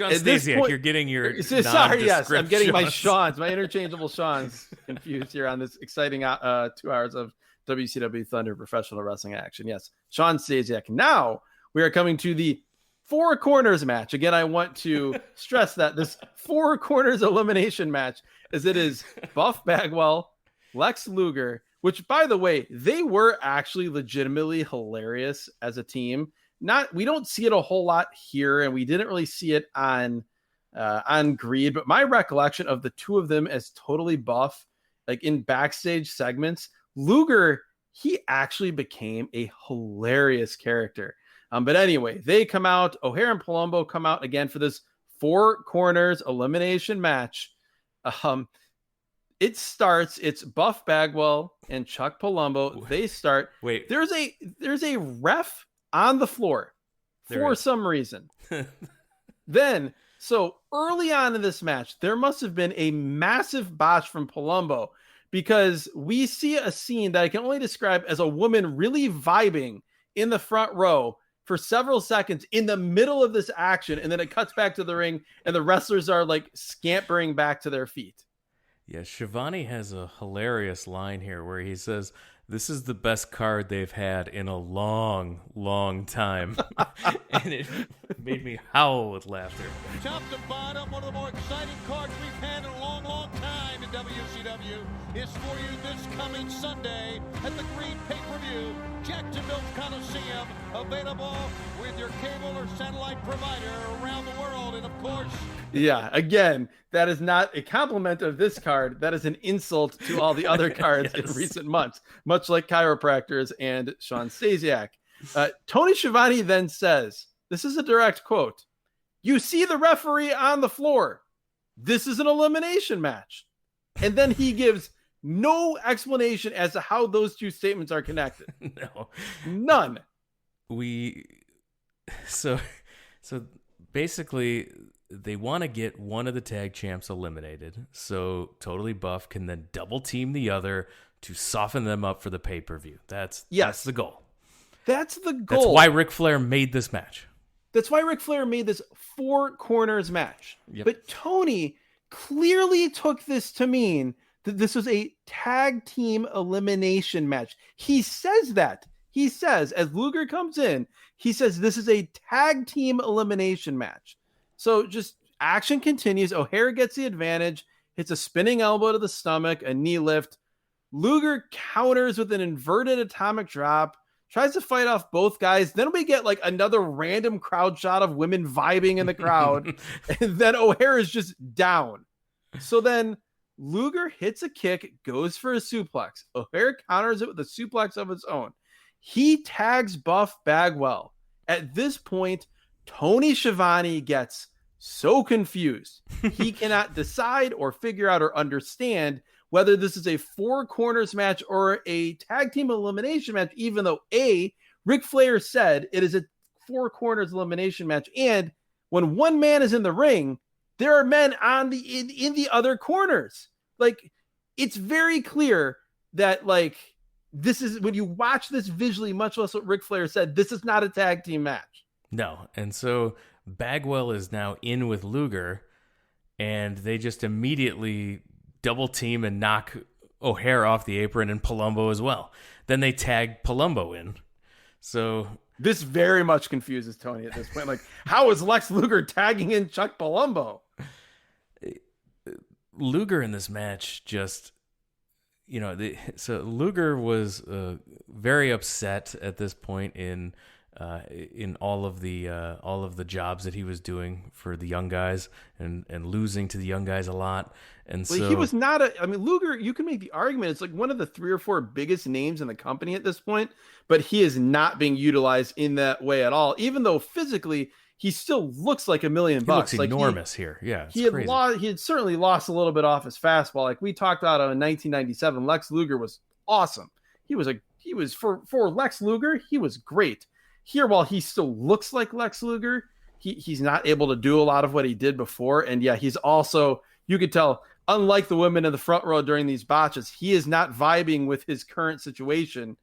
A: Stasiak, you're getting your
B: sorry, yes, I'm getting my Seans, my interchangeable Seans confused here on this exciting 2 hours of WCW Thunder professional wrestling action. Yes, Sean Stasiak. Now we are coming to the Four Corners match. Again, I want to stress that this Four Corners elimination match, as it is Buff Bagwell, Lex Luger, which, by the way, they were actually legitimately hilarious as a team. We don't see it a whole lot here, and we didn't really see it on Greed, but my recollection of the two of them as totally buff, like in backstage segments, Luger, he actually became a hilarious character. But anyway, they come out. O'Haire and Palumbo come out again for this Four Corners elimination match. It starts. It's Buff Bagwell and Chuck Palumbo. They start.
A: Wait,
B: there's a ref on the floor for some reason. Then, so early on in this match, there must have been a massive botch from Palumbo, because we see a scene that I can only describe as a woman really vibing in the front row for several seconds in the middle of this action, and then it cuts back to the ring, and the wrestlers are like scampering back to their feet.
A: Yeah, Shivani has a hilarious line here where he says, "This is the best card they've had in a long, long time." And it made me howl with laughter.
D: Top to bottom, one of the more exciting cards we've had in a long, long time in WCW is for you this coming Sunday at the GREED pay-per-view, Jacksonville Coliseum, available with your cable or satellite provider around the world. And of course,
B: yeah, again, that is not a compliment of this card. That is an insult to all the other cards in recent months, much like chiropractors and Sean Stasiak. Tony Schiavone then says, this is a direct quote, "You see the referee on the floor. This is an elimination match." And then he gives no explanation as to how those two statements are connected.
A: No.
B: None.
A: So basically they want to get one of the tag champs eliminated so Totally Buff can then double team the other to soften them up for the pay-per-view. That's the goal.
B: That's the goal.
A: That's why Ric Flair made this match.
B: That's why Ric Flair made this Four Corners match. Yep. But Tony clearly took this to mean that this was a tag team elimination match. He says that. He says, as Luger comes in, he says this is a tag team elimination match. So just action continues. O'Haire gets the advantage, hits a spinning elbow to the stomach, a knee lift. Luger counters with an inverted atomic drop, tries to fight off both guys. Then we get like another random crowd shot of women vibing in the crowd. And then O'Haire is just down. So then Luger hits a kick, goes for a suplex. O'Haire counters it with a suplex of his own. He tags Buff Bagwell. At this point, Tony Schiavone gets so confused. He cannot decide or figure out or understand whether this is a Four Corners match or a tag team elimination match, even though Ric Flair said it is a Four Corners elimination match. And when one man is in the ring, There are men on in the other corners. Like, it's very clear that, like, this is, when you watch this visually, much less what Ric Flair said, this is not a tag team match.
A: No. And so Bagwell is now in with Luger, and they just immediately double team and knock O'Haire off the apron, and Palumbo as well. Then they tag Palumbo in. So
B: this very much confuses Tony at this point. Like, how is Lex Luger tagging in Chuck Palumbo?
A: Luger in this match just, so Luger was very upset at this point in all of the jobs that he was doing for the young guys and losing to the young guys a lot. And so
B: he was not Luger, you can make the argument, it's like one of the 3 or 4 biggest names in the company at this point, but he is not being utilized in that way at all. Even though physically he still looks like $1 million.
A: He looks enormous here. Yeah.
B: He had certainly lost a little bit off his fastball. Like we talked about in 1997, Lex Luger was awesome. He was for Lex Luger, he was great. Here, while he still looks like Lex Luger, he's not able to do a lot of what he did before. And yeah, he's also, you could tell, unlike the women in the front row during these botches, he is not vibing with his current situation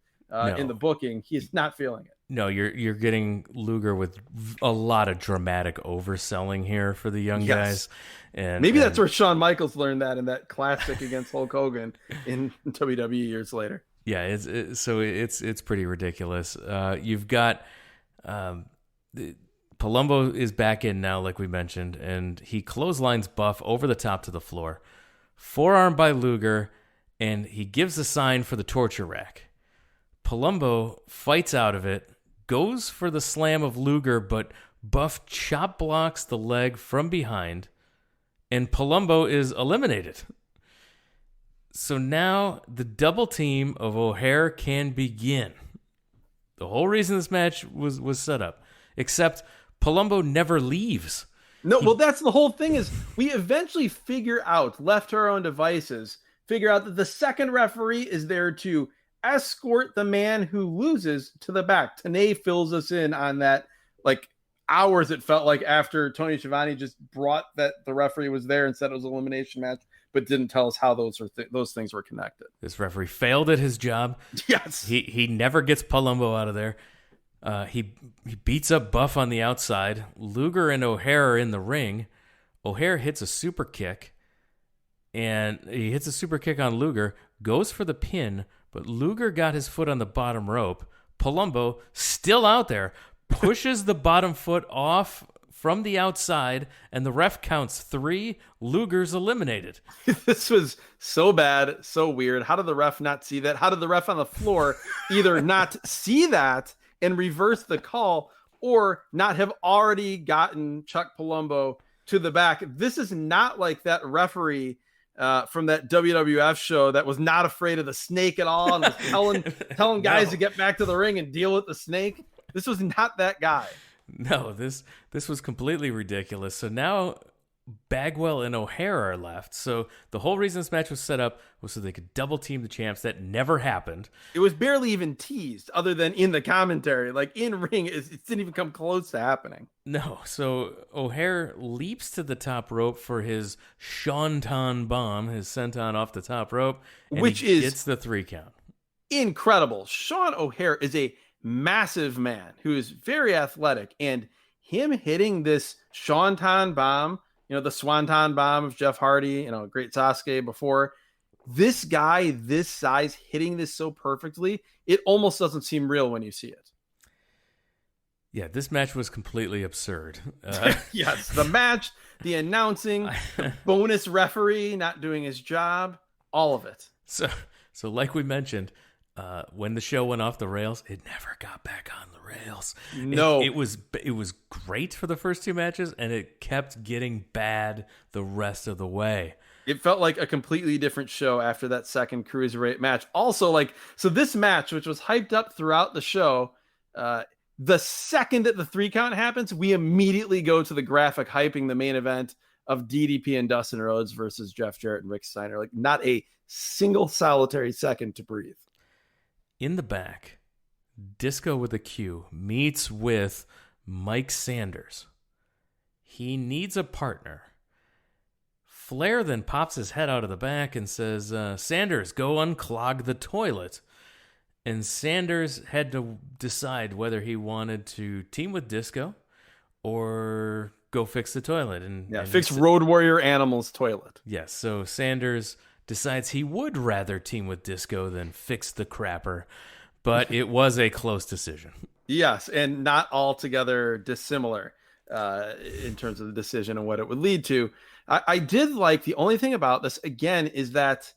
B: in the booking. He is not feeling it.
A: No, you're getting Luger with a lot of dramatic overselling here for the young guys. And
B: maybe that's where Shawn Michaels learned that in that classic against Hulk Hogan in WWE years later.
A: Yeah, it's pretty ridiculous. You've got Palumbo is back in now, like we mentioned, and he clotheslines Buff over the top to the floor. Forearm by Luger, and he gives a sign for the torture rack. Palumbo fights out of it, goes for the slam of Luger, but Buff chop blocks the leg from behind, and Palumbo is eliminated. So now the double team of O'Haire can begin. The whole reason this match was set up, except Palumbo never leaves.
B: No, well, that's the whole thing, is we eventually figure out, left to our own devices, figure out that the second referee is there to escort the man who loses to the back. Tourney fills us in on that, like, hours it felt like after Tony Schiavone just brought that the referee was there and said it was an elimination match, but didn't tell us how those things were connected.
A: This referee failed at his job.
B: Yes.
A: He never gets Palumbo out of there. He beats up Buff on the outside. Luger and O'Haire are in the ring. O'Haire hits a super kick, and he hits a super kick on Luger, goes for the pin, but Luger got his foot on the bottom rope. Palumbo, still out there, pushes the bottom foot off from the outside, and the ref counts 3. Luger's eliminated.
B: This was so bad, so weird. How did the ref not see that? How did the ref on the floor either not see that and reverse the call, or not have already gotten Chuck Palumbo to the back? This is not like that referee from that WWF show that was not afraid of the snake at all and was telling guys to get back to the ring and deal with the snake. This was not that guy.
A: No, this was completely ridiculous. So now Bagwell and O'Haire are left. So the whole reason this match was set up was so they could double team the champs. That never happened.
B: It was barely even teased, other than in the commentary. Like in ring, it didn't even come close to happening.
A: No. So O'Haire leaps to the top rope for his Swanton bomb, his senton off the top rope, and
B: which
A: gets the 3 count.
B: Incredible. Sean O'Haire is a massive man who is very athletic, and him hitting this Swanton bomb, the Swanton bomb of Jeff Hardy, great Sasuke before, this guy, this size, hitting this so perfectly, it almost doesn't seem real when you see it.
A: Yeah, this match was completely absurd.
B: Yes, the match, the announcing, the bonus referee not doing his job, all of it.
A: So like we mentioned, when the show went off the rails, it never got back on the rails.
B: No,
A: it was great for the first 2 matches, and it kept getting bad the rest of the way.
B: It felt like a completely different show after that second Cruiserweight match. Also, so this match, which was hyped up throughout the show, the second that the 3 count happens, we immediately go to the graphic hyping the main event of DDP and Dustin Rhodes versus Jeff Jarrett and Rick Steiner. Like, not a single solitary second to breathe.
A: In the back, Disco with a Q meets with Mike Sanders. He needs a partner, Flair then pops his head out of the back and says, Sanders, go unclog the toilet. And Sanders had to decide whether he wanted to team with Disco or go fix the toilet. And
B: fix Road Warrior Animal's toilet.
A: Yes, so Sanders decides he would rather team with Disco than fix the crapper, but it was a close decision.
B: Yes, and not altogether dissimilar in terms of the decision and what it would lead to. I did like, the only thing about this, again, is that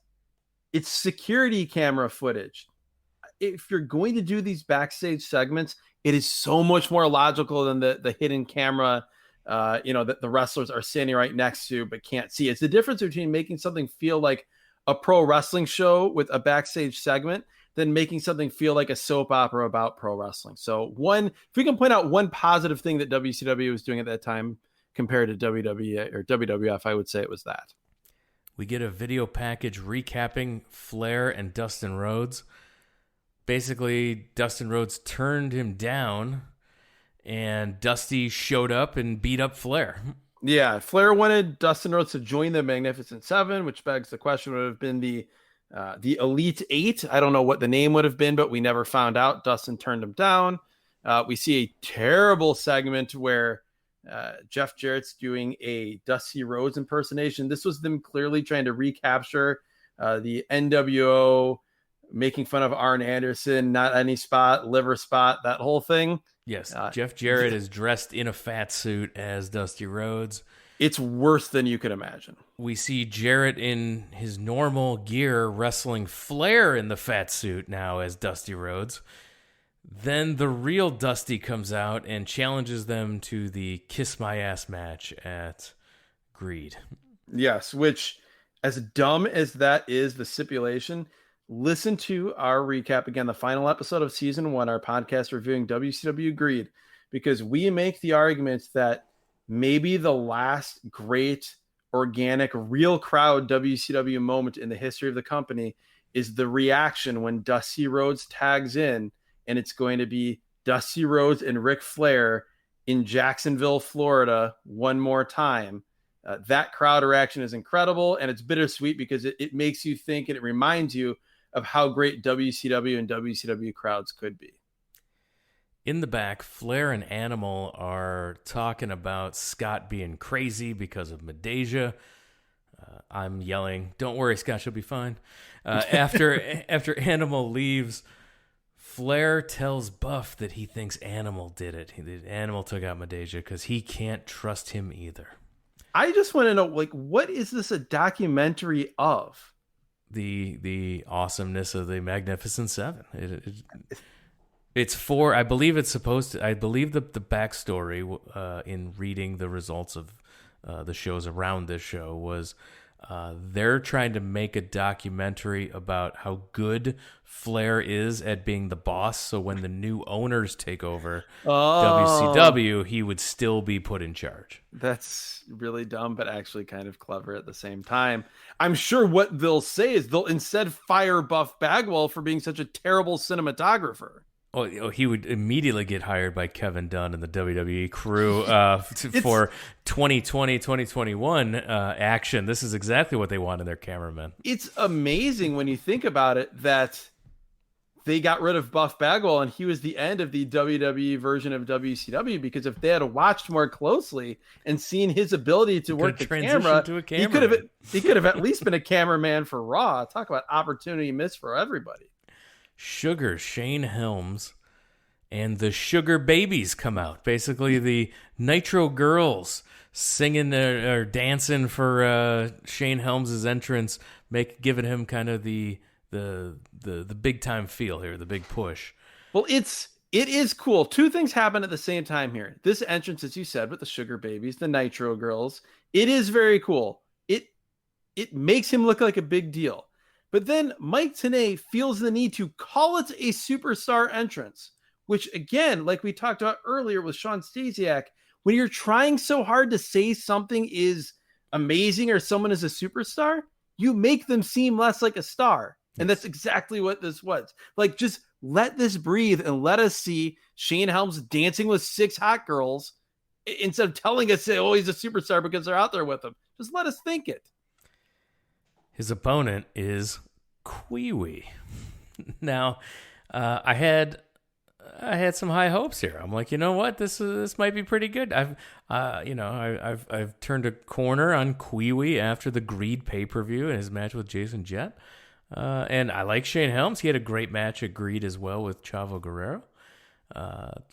B: it's security camera footage. If you're going to do these backstage segments, it is so much more logical than the hidden camera, that the wrestlers are standing right next to but can't see. It's the difference between making something feel like a pro wrestling show with a backstage segment than making something feel like a soap opera about pro wrestling. So if we can point out one positive thing that WCW was doing at that time compared to WWE or WWF, I would say it was that.
A: We get a video package recapping Flair and Dustin Rhodes. Basically, Dustin Rhodes turned him down, and Dusty showed up and beat up Flair.
B: Yeah, Flair wanted Dustin Rhodes to join the Magnificent Seven, which begs the question, would have been the Elite Eight. I don't know what the name would have been, but we never found out. Dustin turned him down. We see a terrible segment where Jeff Jarrett's doing a Dusty Rhodes impersonation. This was them clearly trying to recapture the NWO, making fun of Arn Anderson, not any spot, liver spot, that whole thing.
A: Yes, Jeff Jarrett is dressed in a fat suit as Dusty Rhodes.
B: It's worse than you could imagine.
A: We see Jarrett in his normal gear wrestling Flair in the fat suit now as Dusty Rhodes. Then the real Dusty comes out and challenges them to the Kiss My Ass match at Greed.
B: Yes, which, as dumb as that is, the stipulation, listen to our recap again, the final episode of season 1, our podcast reviewing WCW Greed, because we make the argument that maybe the last great organic real crowd WCW moment in the history of the company is the reaction when Dusty Rhodes tags in, and it's going to be Dusty Rhodes and Ric Flair in Jacksonville, Florida, one more time. That crowd reaction is incredible, and it's bittersweet because it makes you think, and it reminds you of how great WCW and WCW crowds could be.
A: In the back, Flair and Animal are talking about Scott being crazy because of Medeja. I'm yelling, "Don't worry, Scott, she'll be fine." After Animal leaves, Flair tells Buff that he thinks Animal did it. Animal took out Medeja because he can't trust him either.
B: I just want to know, what is this a documentary of?
A: The awesomeness of the Magnificent Seven. It's for, I believe it's supposed to, I believe the backstory in reading the results of the shows around this show was they're trying to make a documentary about how good Flair is at being the boss. So when the new owners take over WCW, he would still be put in charge.
B: That's really dumb, but actually kind of clever at the same time. I'm sure what they'll say is they'll instead fire Buff Bagwell for being such a terrible cinematographer.
A: Oh, he would immediately get hired by Kevin Dunn and the WWE crew for 2020, 2021 action. This is exactly what they want in their cameramen.
B: It's amazing when you think about it that they got rid of Buff Bagwell and he was the end of the WWE version of WCW, because if they had watched more closely and seen his ability to work the camera, he could have at least been a cameraman for Raw. Talk about opportunity missed for everybody.
A: Sugar, Shane Helms, and the Sugar Babies come out. Basically, the Nitro Girls singing or dancing for Shane Helms' entrance, giving him kind of the big time feel here, the big push.
B: Well, it is cool. Two things happen at the same time here. This entrance, as you said, with the Sugar Babies, the Nitro Girls, it is very cool. It makes him look like a big deal. But then Mike Tenay feels the need to call it a superstar entrance, which, again, like we talked about earlier with Sean Stasiak, when you're trying so hard to say something is amazing or someone is a superstar, you make them seem less like a star. And that's exactly what this was. Just let this breathe and let us see Shane Helms dancing with 6 hot girls instead of telling us, he's a superstar because they're out there with him. Just let us think it.
A: His opponent is Qui-wee. Now, I had some high hopes here. I'm like, you know what, this might be pretty good. I've turned a corner on Qui-wee after the Greed pay-per-view and his match with Jason Jett, and I like Shane Helms. He had a great match at Greed as well with Chavo Guerrero.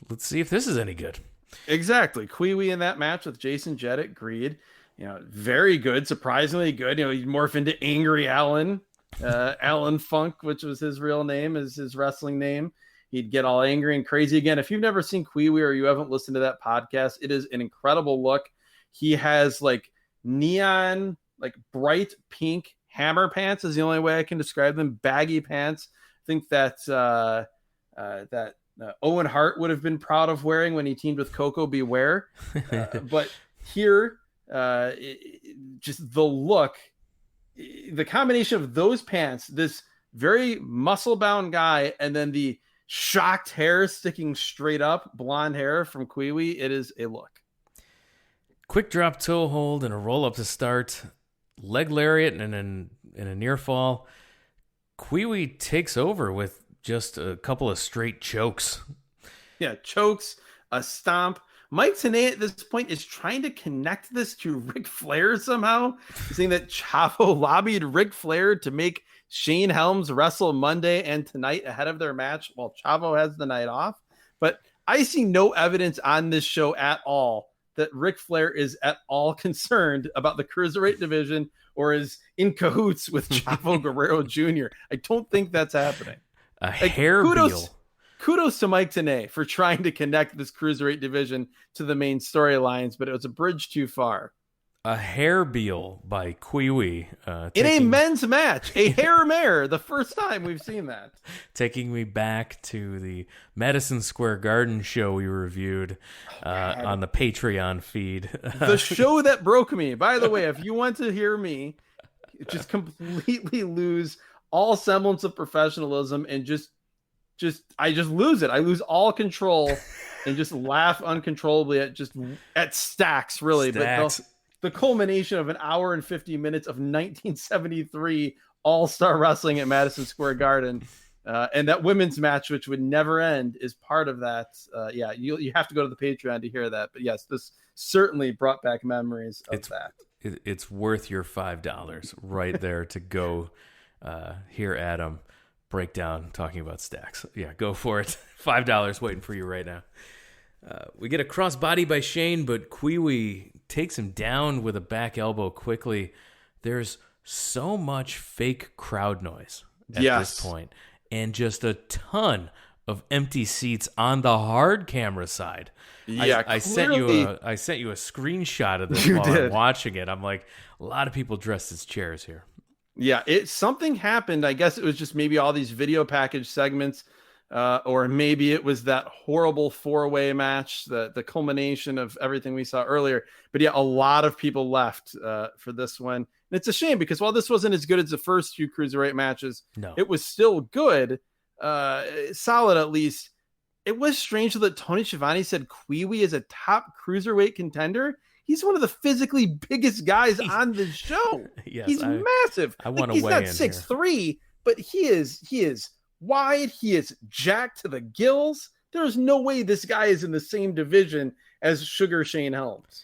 A: Let's see if this is any good.
B: Exactly, Qui-wee in that match with Jason Jett at Greed. Very good, surprisingly good. He'd morph into Angry Allen, Allen Funk, which was his real name, is his wrestling name. He'd get all angry and crazy again. If you've never seen Qui-wee or you haven't listened to that podcast, it is an incredible look. He has like neon, like bright pink hammer pants is the only way I can describe them. Baggy pants. I think that Owen Hart would have been proud of wearing when he teamed with Coco Beware. But here, just the look, the combination of those pants, this very muscle-bound guy, and then the shocked hair sticking straight up, blonde hair from Qui-wee, it is a look.
A: Quick drop toe hold and a roll up to start, leg lariat and a near fall. Qui-wee takes over with just a couple of straight chokes.
B: Yeah, chokes, a stomp. Mike Tenay at this point is trying to connect this to Ric Flair somehow, saying that Chavo lobbied Ric Flair to make Shane Helms wrestle Monday and tonight ahead of their match while Chavo has the night off. But I see no evidence on this show at all that Ric Flair is at all concerned about the Cruiserweight division or is in cahoots with Chavo Guerrero Jr. I don't think that's happening. Kudos to Mike Tenay for trying to connect this Cruiserweight division to the main storylines, but it was a bridge too far.
A: A hair beal by Qui-wee.
B: In a men's match, a hair mare, the first time we've seen that.
A: Taking me back to the Madison Square Garden show we reviewed on the Patreon feed.
B: The show that broke me. By the way, if you want to hear me just completely lose all semblance of professionalism and I just lose it. I lose all control and just laugh uncontrollably at Stacks, really.
A: Stacks.
B: But the culmination of an hour and 50 minutes of 1973 All-Star Wrestling at Madison Square Garden, and that women's match, which would never end, is part of that. You have to go to the Patreon to hear that. But yes, this certainly brought back memories of that.
A: It's worth your $5 right there to go hear Adam break down talking about Stacks. Yeah, go for it. $5 waiting for you right now. We get a crossbody by Shane, but Qui-wee takes him down with a back elbow quickly. There's so much fake crowd noise at this point, and just a ton of empty seats on the hard camera side.
B: Yeah,
A: I sent you a screenshot of this while I'm watching it. I'm like, a lot of people dressed as chairs here.
B: Yeah, something happened. I guess it was just maybe all these video package segments, or maybe it was that horrible 4-way match, the culmination of everything we saw earlier. But yeah, a lot of people left for this one. And it's a shame because while this wasn't as good as the first few Cruiserweight matches, it was still good, solid at least. It was strange that Tony Schiavone said Qui-wee is a top Cruiserweight contender. He's one of the physically biggest guys on the show.
A: Yes,
B: he's massive.
A: I want to weigh in.
B: He's not 6'3", but he is wide. He is jacked to the gills. There's no way this guy is in the same division as Sugar Shane Helms.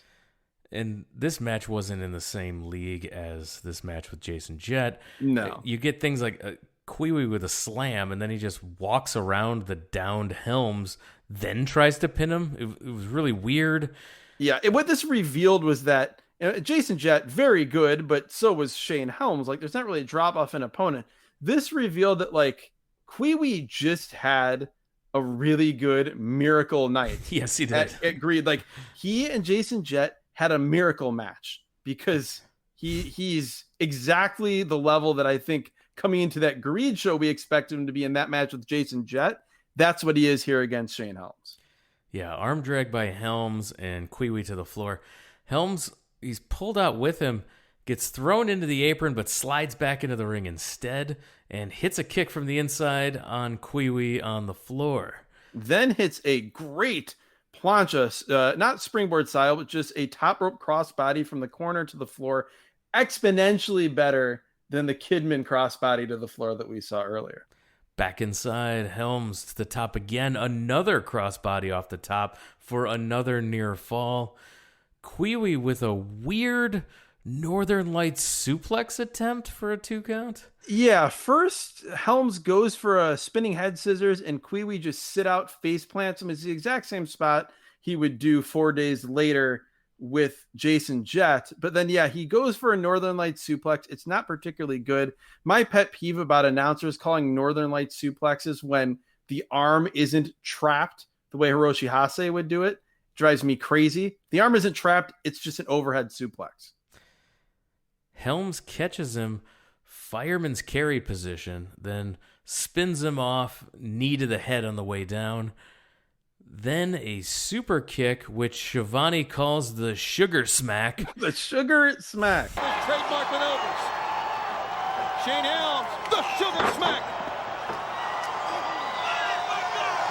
A: And this match wasn't in the same league as this match with Jason Jett.
B: No.
A: You get things like Qui-wee with a slam, and then he just walks around the downed Helms, then tries to pin him. It was really weird.
B: Yeah, what this revealed was that Jason Jett, very good, but so was Shane Helms. Like, there's not really a drop-off in opponent. This revealed that, like, Qui-wee just had a really good miracle night.
A: Yes, he did.
B: At Greed. Like, he and Jason Jett had a miracle match because he's exactly the level that I think coming into that Greed show we expect him to be in that match with Jason Jett. That's what he is here against Shane Helms.
A: Yeah, arm drag by Helms and Qui-wee to the floor. Helms, he's pulled out with him, gets thrown into the apron, but slides back into the ring instead and hits a kick from the inside on Qui-wee on the floor.
B: Then hits a great plancha, not springboard style, but just a top rope crossbody from the corner to the floor. Exponentially better than the Kidman crossbody to the floor that we saw earlier.
A: Back inside, Helms to the top again. Another crossbody off the top for another near fall. Qui-wee with a weird Northern Lights suplex attempt for a 2 count.
B: Yeah, first Helms goes for a spinning head scissors and Qui-wee just sit out, face plants him. It's the exact same spot he would do 4 days later with Jason Jett. But then, yeah, he goes for a Northern Lights suplex. It's not particularly good. My pet peeve about announcers calling Northern Lights suplexes when the arm isn't trapped the way Hiroshi Hase would do it drives me crazy. The arm isn't trapped. It's just an overhead suplex.
A: Helms catches him, fireman's carry position, then spins him off, knee to the head on the way down. Then a super kick, which Shivani calls the sugar smack.
B: The sugar smack.
D: His trademark maneuvers. Shane Helms, the sugar smack.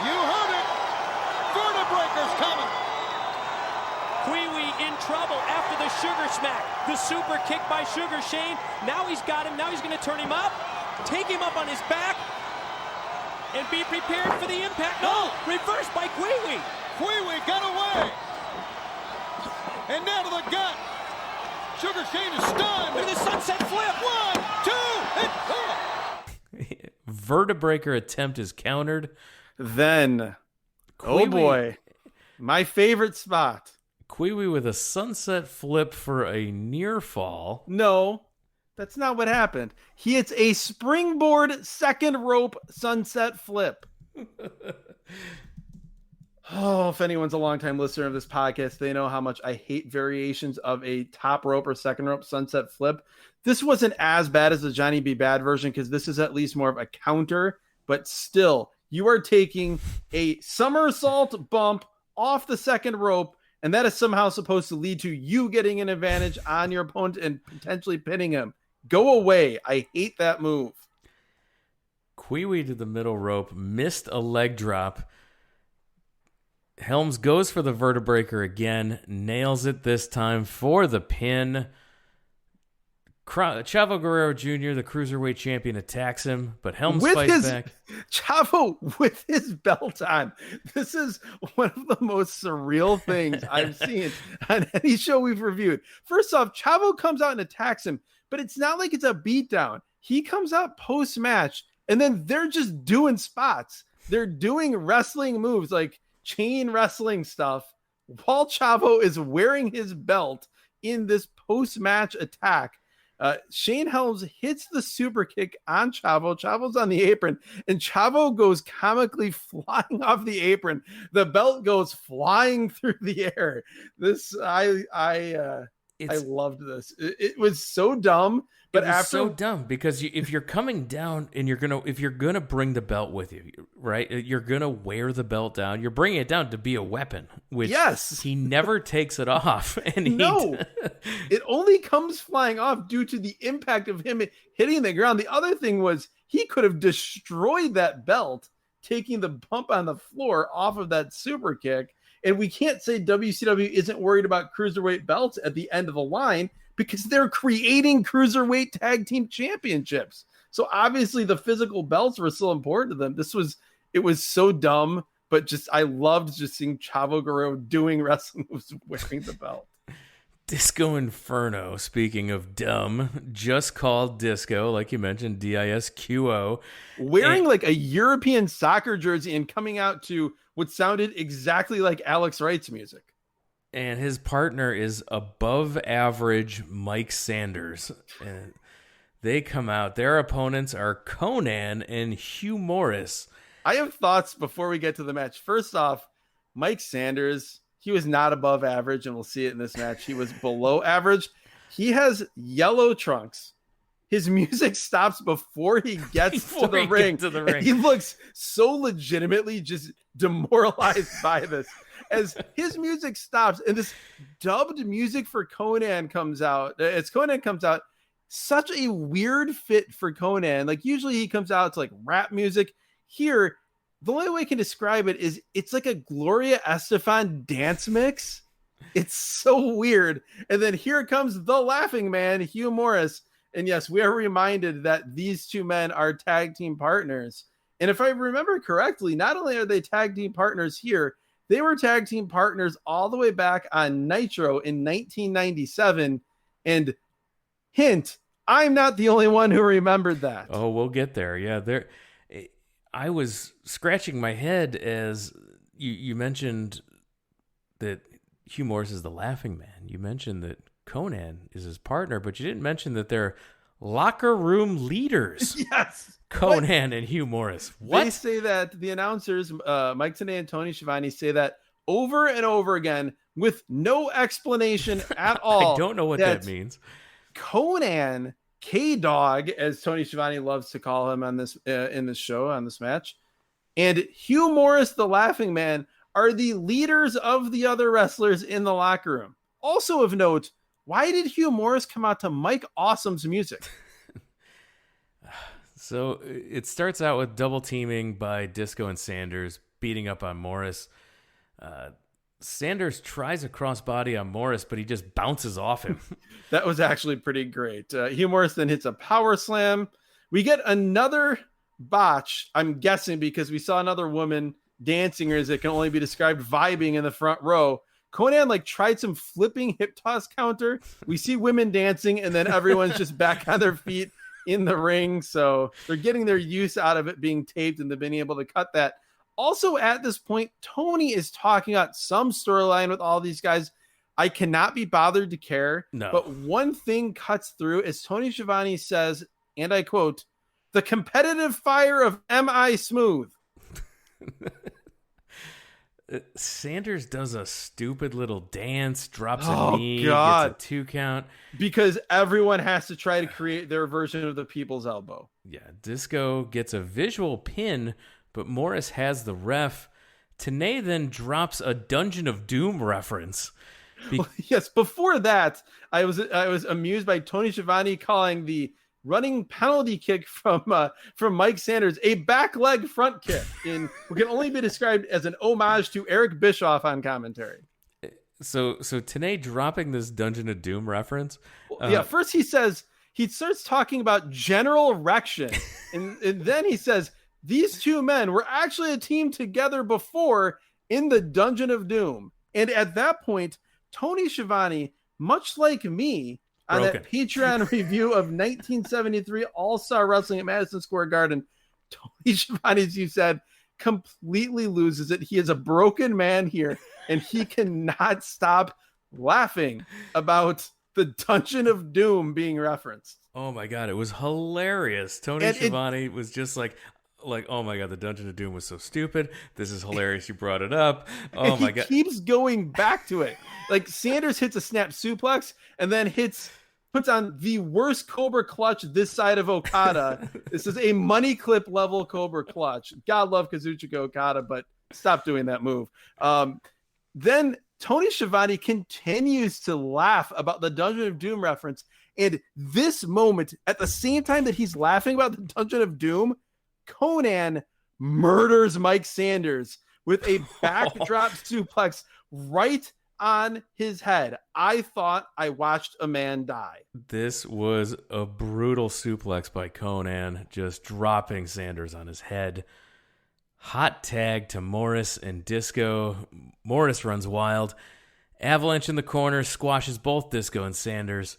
D: You heard it. Vertebraker's coming.
E: Qui-wee in trouble after the sugar smack. The super kick by Sugar Shane. Now he's got him. Now he's going to turn him up. Take him up on his back. And be prepared for the impact. No! Reversed by Qui-wee.
D: Qui-wee got away. And now to the gut. Sugar Shane is stunned.
E: Look at the sunset flip.
D: 1, 2, and...
A: Vertebraker attempt is countered.
B: Then,
A: Qui-wee,
B: oh boy, my favorite spot.
A: Qui-wee with a sunset flip for a near fall.
B: No, that's not what happened. He hits a springboard second rope sunset flip. Oh, if anyone's a longtime listener of this podcast, they know how much I hate variations of a top rope or second rope sunset flip. This wasn't as bad as the Johnny B. Bad version because this is at least more of a counter, but still, you are taking a somersault bump off the second rope, and that is somehow supposed to lead to you getting an advantage on your opponent and potentially pinning him. Go away. I hate that move.
A: Qui-wee to the middle rope, missed a leg drop. Helms goes for the vertebraker again, nails it this time for the pin. Chavo Guerrero Jr., the Cruiserweight champion, attacks him, but Helms fights back.
B: Chavo with his belt on. This is one of the most surreal things I've seen on any show we've reviewed. First off, Chavo comes out and attacks him, but it's not like it's a beatdown. He comes out post-match, and then they're just doing spots. They're doing wrestling moves, like chain wrestling stuff, while Chavo is wearing his belt in this post-match attack. Shane Helms hits the super kick on Chavo. Chavo's on the apron, and Chavo goes comically flying off the apron. The belt goes flying through the air. I loved this. It was so dumb. But
A: so dumb because if you're coming down and if you're gonna bring the belt with you, right? You're gonna wear the belt down. You're bringing it down to be a weapon, which he never takes it off. And
B: it only comes flying off due to the impact of him hitting the ground. The other thing was he could have destroyed that belt, taking the bump on the floor off of that super kick. And we can't say WCW isn't worried about cruiserweight belts at the end of the line, because they're creating cruiserweight tag team championships. So obviously the physical belts were still important to them. It was so dumb, but I loved just seeing Chavo Guerrero doing wrestling moves wearing the belt.
A: Disco Inferno, speaking of dumb, just called Disco, like you mentioned, DISQO.
B: Wearing like a European soccer jersey and coming out to what sounded exactly like Alex Wright's music.
A: And his partner is above average Mike Sanders. And they come out. Their opponents are Conan and Hugh Morris.
B: I have thoughts before we get to the match. First off, Mike Sanders, he was not above average, and we'll see it in this match. He was below average. He has yellow trunks. His music stops before he gets to the ring. He looks so legitimately just demoralized by this. As his music stops and this dubbed music for Conan comes out, such a weird fit for Conan. Like usually he comes out to like rap music. Here, the only way I can describe it is it's like a Gloria Estefan dance mix. It's so weird. And then here comes the laughing man, Hugh Morris, And yes, we are reminded that these two men are tag team partners. And if I remember correctly, not only are they tag team partners here, they were tag team partners all the way back on Nitro in 1997. And hint, I'm not the only one who remembered that.
A: Oh, we'll get there. Yeah, I was scratching my head as you mentioned that Hugh Morris is the laughing man. You mentioned that Conan is his partner, but you didn't mention that they're locker room leaders.
B: Yes.
A: Conan and Hugh Morris. What?
B: They say that, the announcers, Mike Tenay and Tony Schiavone, say that over and over again with no explanation at all.
A: I don't know what that means.
B: Conan, K-Dog, as Tony Schiavone loves to call him on this in this show, on this match, and Hugh Morris, the laughing man, are the leaders of the other wrestlers in the locker room. Also of note, why did Hugh Morris come out to Mike Awesome's music?
A: So it starts out with double teaming by Disco and Sanders, beating up on Morris. Sanders tries a crossbody on Morris, but he just bounces off him.
B: That was actually pretty great. Hugh Morris then hits a power slam. We get another botch, I'm guessing, because we saw another woman dancing, or as it can only be described, vibing in the front row. Conan tried some flipping hip toss counter. We see women dancing, and then everyone's just back on their feet in the ring. So they're getting their use out of it being taped and they've been able to cut that. Also at this point, Tony is talking about some storyline with all these guys. I cannot be bothered to care.
A: No.
B: But one thing cuts through as Tony Schiavone says, and I quote, "The competitive fire of M.I. Smooth."
A: Sanders does a stupid little dance, drops a knee, gets a 2 count.
B: Because everyone has to try to create their version of the people's elbow.
A: Yeah, Disco gets a visual pin, but Morris has the ref. Tenay then drops a Dungeon of Doom reference.
B: Yes, before that, I was amused by Tony Schiavone calling the running penalty kick from Mike Sanders a back leg front kick in what can only be described as an homage to Eric Bischoff on commentary.
A: So Tenay dropping this Dungeon of Doom reference.
B: First he starts talking about general erection, and then he says these two men were actually a team together before in the Dungeon of Doom. And at that point, Tony Schiavone, much like me, on that Patreon review of 1973 All-Star Wrestling at Madison Square Garden, Tony Schiavone, as you said, completely loses it. He is a broken man here, and he cannot stop laughing about the Dungeon of Doom being referenced.
A: Oh my God, it was hilarious. Tony Schiavone was just like, oh my God, the Dungeon of Doom was so stupid. This is hilarious. You brought it up. Oh my God.
B: He keeps going back to it. Like Sanders hits a snap suplex and then puts on the worst Cobra clutch this side of Okada. This is a money clip level Cobra clutch. God love Kazuchika Okada, but stop doing that move. Then Tony Schiavone continues to laugh about the Dungeon of Doom reference. And this moment, at the same time that he's laughing about the Dungeon of Doom, Conan murders Mike Sanders with a backdrop suplex right on his head. I thought I watched a man die.
A: This was a brutal suplex by Conan, just dropping Sanders on his head. Hot tag to Morris and Disco. Morris runs wild. Avalanche in the corner squashes both Disco and Sanders.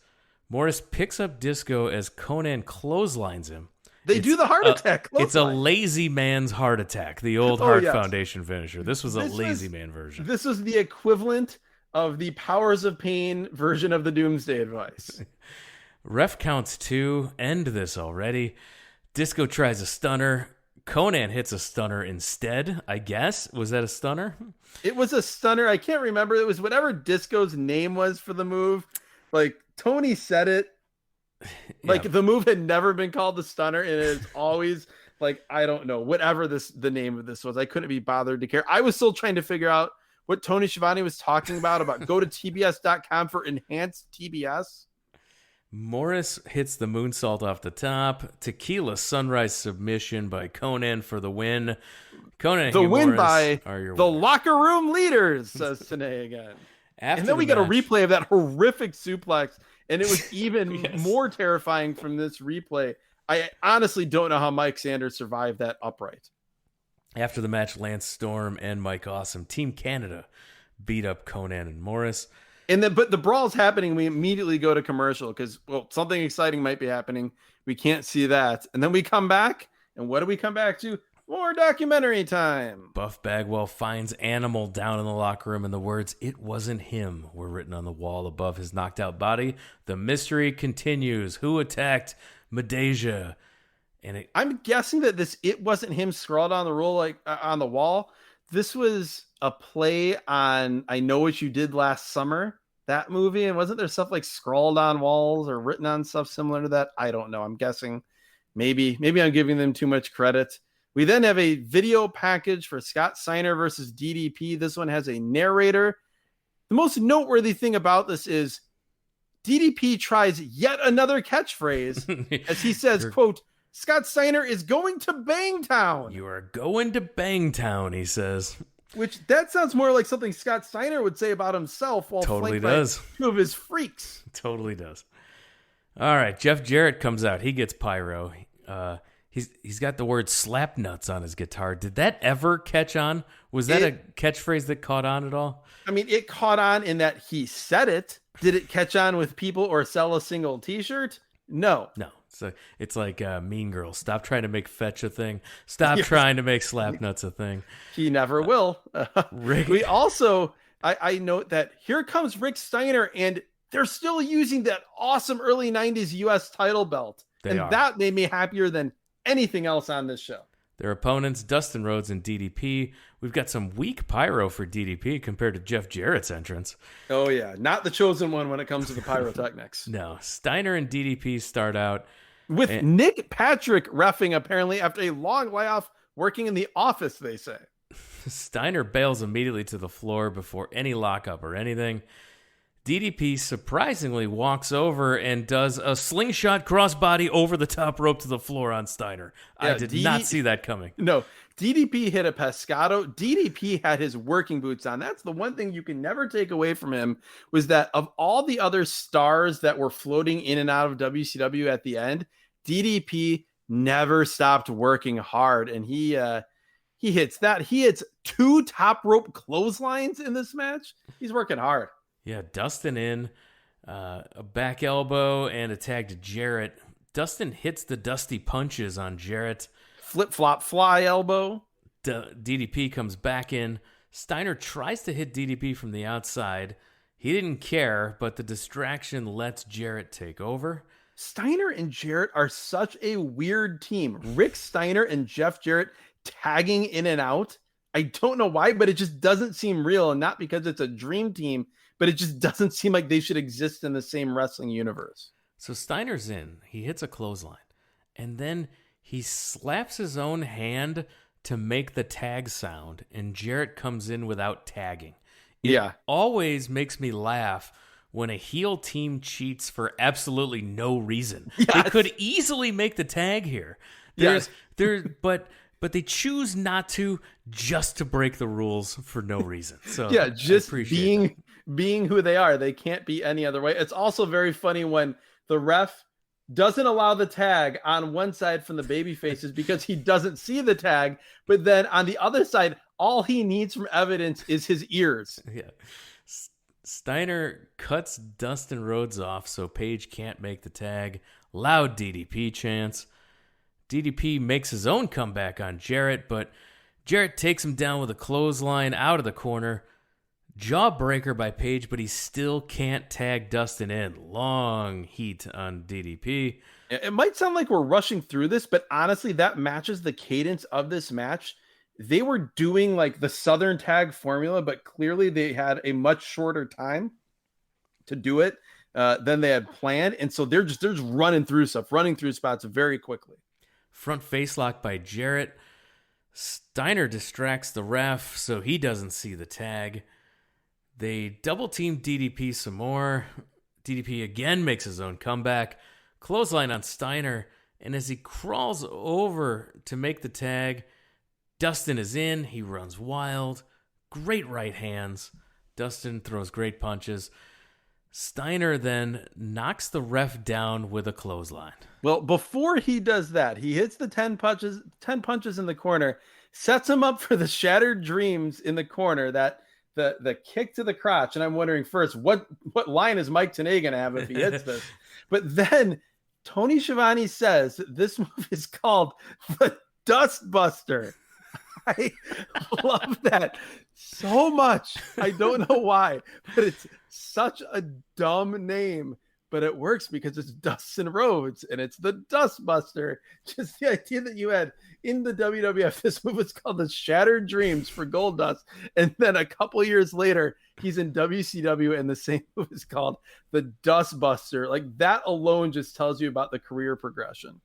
A: Morris picks up Disco as Conan clotheslines him.
B: They do the heart attack.
A: It's a lazy man's heart attack, the old Hart Foundation finisher. This was a lazy man version.
B: This was the equivalent of the Powers of Pain version of the Doomsday Advice.
A: Ref counts 2. End this already. Disco tries a stunner. Conan hits a stunner instead, I guess. Was that a stunner?
B: It was a stunner. I can't remember. It was whatever Disco's name was for the move. Like, Tony said it. Like, the move had never been called the stunner, and it's always, like, I don't know, whatever the name of this was. I couldn't be bothered to care. I was still trying to figure out what Tony Schiavone was talking about go to tbs.com for enhanced TBS.
A: Morris hits the moonsault off the top. Tequila Sunrise submission by Conan for the win. Conan and
B: the
A: Hugh
B: win
A: Morris
B: by
A: are your
B: the
A: winners.
B: Locker room leaders, says Tenay again. And then we get a replay of that horrific suplex And it was even
A: Yes.
B: more terrifying from this replay. I honestly don't know how Mike Sanders survived that upright.
A: After the match, Lance Storm and Mike Awesome, Team Canada, beat up Conan and Morris.
B: But the brawl's happening. We immediately go to commercial because, well, something exciting might be happening. We can't see that. And then we come back. And what do we come back to? More documentary time.
A: Buff Bagwell finds Animal down in the locker room, and the words, "It wasn't him," were written on the wall above his knocked out body. The mystery continues. Who attacked Medeja? And
B: I'm guessing that this "it wasn't him" scrawled on the roll, like on the wall. This was a play on I Know What You Did Last Summer, that movie. And wasn't there stuff like scrawled on walls or written on stuff similar to that? I don't know. I'm guessing maybe I'm giving them too much credit. We then have a video package for Scott Steiner versus DDP. This one has a narrator. The most noteworthy thing about this is DDP tries yet another catchphrase as he says, quote, "Scott Steiner is going to Bangtown."
A: "You are going to Bangtown," he says.
B: Which that sounds more like something Scott Steiner would say about himself while
A: Totally
B: flanked
A: does.
B: by two of his freaks.
A: Totally does. All right, Jeff Jarrett comes out. He gets pyro. He's got the word "slap nuts" on his guitar. Did that ever catch on? Was that a catchphrase that caught on at all?
B: I mean, it caught on in that he said it. Did it catch on with people or sell a single T-shirt? No.
A: No. So it's like Mean Girls. Stop trying to make fetch a thing. Stop trying to make slap nuts a thing.
B: He never will.
A: Rick.
B: We also, I note that here comes Rick Steiner, and they're still using that awesome early 90s U.S. title belt.
A: They are.
B: That made me happier than anything else on this show.
A: Their opponents, Dustin Rhodes and DDP. We've got some weak pyro for DDP compared to Jeff Jarrett's entrance.
B: Oh, yeah. Not the chosen one when it comes to the pyrotechnics.
A: No. Steiner and DDP start out.
B: With Nick Patrick reffing, apparently, after a long layoff working in the office, they say.
A: Steiner bails immediately to the floor before any lockup or anything. DDP surprisingly walks over and does a slingshot crossbody over the top rope to the floor on Steiner.
B: Yeah,
A: I did not see that coming.
B: No, DDP hit a pescado. DDP had his working boots on. That's the one thing you can never take away from him, was that of all the other stars that were floating in and out of WCW at the end, DDP never stopped working hard. And he hits that. He hits 2 top rope clotheslines in this match. He's working hard.
A: Yeah, Dustin in, a back elbow and a tag to Jarrett. Dustin hits the dusty punches on Jarrett.
B: Flip-flop fly elbow.
A: DDP comes back in. Steiner tries to hit DDP from the outside. He didn't care, but the distraction lets Jarrett take over.
B: Steiner and Jarrett are such a weird team. Rick Steiner and Jeff Jarrett tagging in and out. I don't know why, but it just doesn't seem real. And not because it's a dream team, but it just doesn't seem like they should exist in the same wrestling universe.
A: So Steiner's in. He hits a clothesline. And then he slaps his own hand to make the tag sound. And Jarrett comes in without tagging. It always makes me laugh when a heel team cheats for absolutely no reason.
B: Yes.
A: They could easily make the tag here. But they choose not to, just to break the rules for no reason. So
B: yeah, just being who they are. They can't be any other way. It's also very funny when the ref doesn't allow the tag on one side from the baby faces because he doesn't see the tag, but then on the other side, all he needs from evidence is his ears.
A: Yeah. Steiner cuts Dustin Rhodes off so Page can't make the tag. Loud DDP chants. DDP makes his own comeback on Jarrett, but Jarrett takes him down with a clothesline out of the corner. Jawbreaker by Page, but he still can't tag Dustin in. Long heat on DDP.
B: It might sound like we're rushing through this, but honestly, that matches the cadence of this match. They were doing like the Southern tag formula, but clearly they had a much shorter time to do it than they had planned. And so they're just running through spots very quickly.
A: Front face lock by Jarrett. Steiner distracts the ref so he doesn't see the tag. They double team DDP some more. DDP again makes his own comeback. Clothesline on Steiner. And as he crawls over to make the tag, Dustin is in. He runs wild. Great right hands. Dustin throws great punches. Steiner then knocks the ref down with a clothesline.
B: Well, before he does that, he hits the 10 punches in the corner, sets him up for the shattered dreams in the corner, that the kick to the crotch. And I'm wondering first, what line is Mike Tenay going to have if he hits this? But then Tony Schiavone says that this move is called the Dust Buster. I love that so much. I don't know why, but it's such a dumb name, but it works because it's Dustin Rhodes and it's the Dust Buster. Just the idea that you had in the WWF, this move was called the Shattered Dreams for Goldust. And then a couple years later, he's in WCW and the same move is called the Dust Buster. Like, that alone just tells you about the career progression.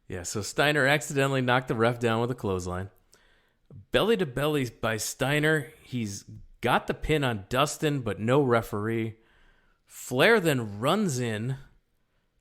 A: Yeah, so Steiner accidentally knocked the ref down with a clothesline. Belly to belly by Steiner. He's got the pin on Dustin, but no referee. Flair then runs in,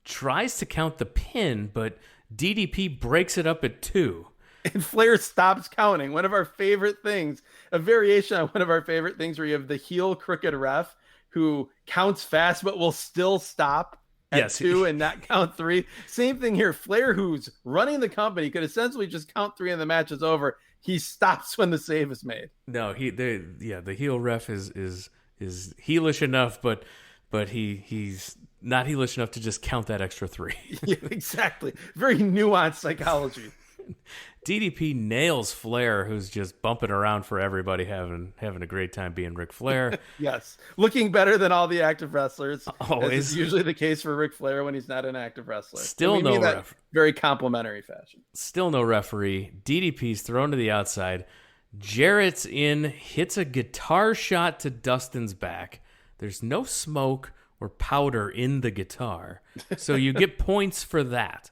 A: tries to count the pin, but DDP breaks it up at 2.
B: And Flair stops counting. One of our favorite things, a variation on one of our favorite things where you have the heel crooked ref who counts fast but will still stop at 2 and not count 3. Same thing here. Flair, who's running the company, could essentially just count 3 and the match is over. He stops when the save is made.
A: No, the heel ref is heelish enough, but he's not heelish enough to just count that extra 3.
B: Yeah, exactly. Very nuanced psychology.
A: DDP nails Flair, who's just bumping around for everybody, having a great time being Ric Flair.
B: Yes, looking better than all the active wrestlers.
A: Always.
B: Is usually the case for Ric Flair when he's not an active wrestler.
A: Still no ref.
B: Very complimentary fashion.
A: Still no referee. DDP's thrown to the outside. Jarrett's in, hits a guitar shot to Dustin's back. There's no smoke or powder in the guitar, so you get points for that.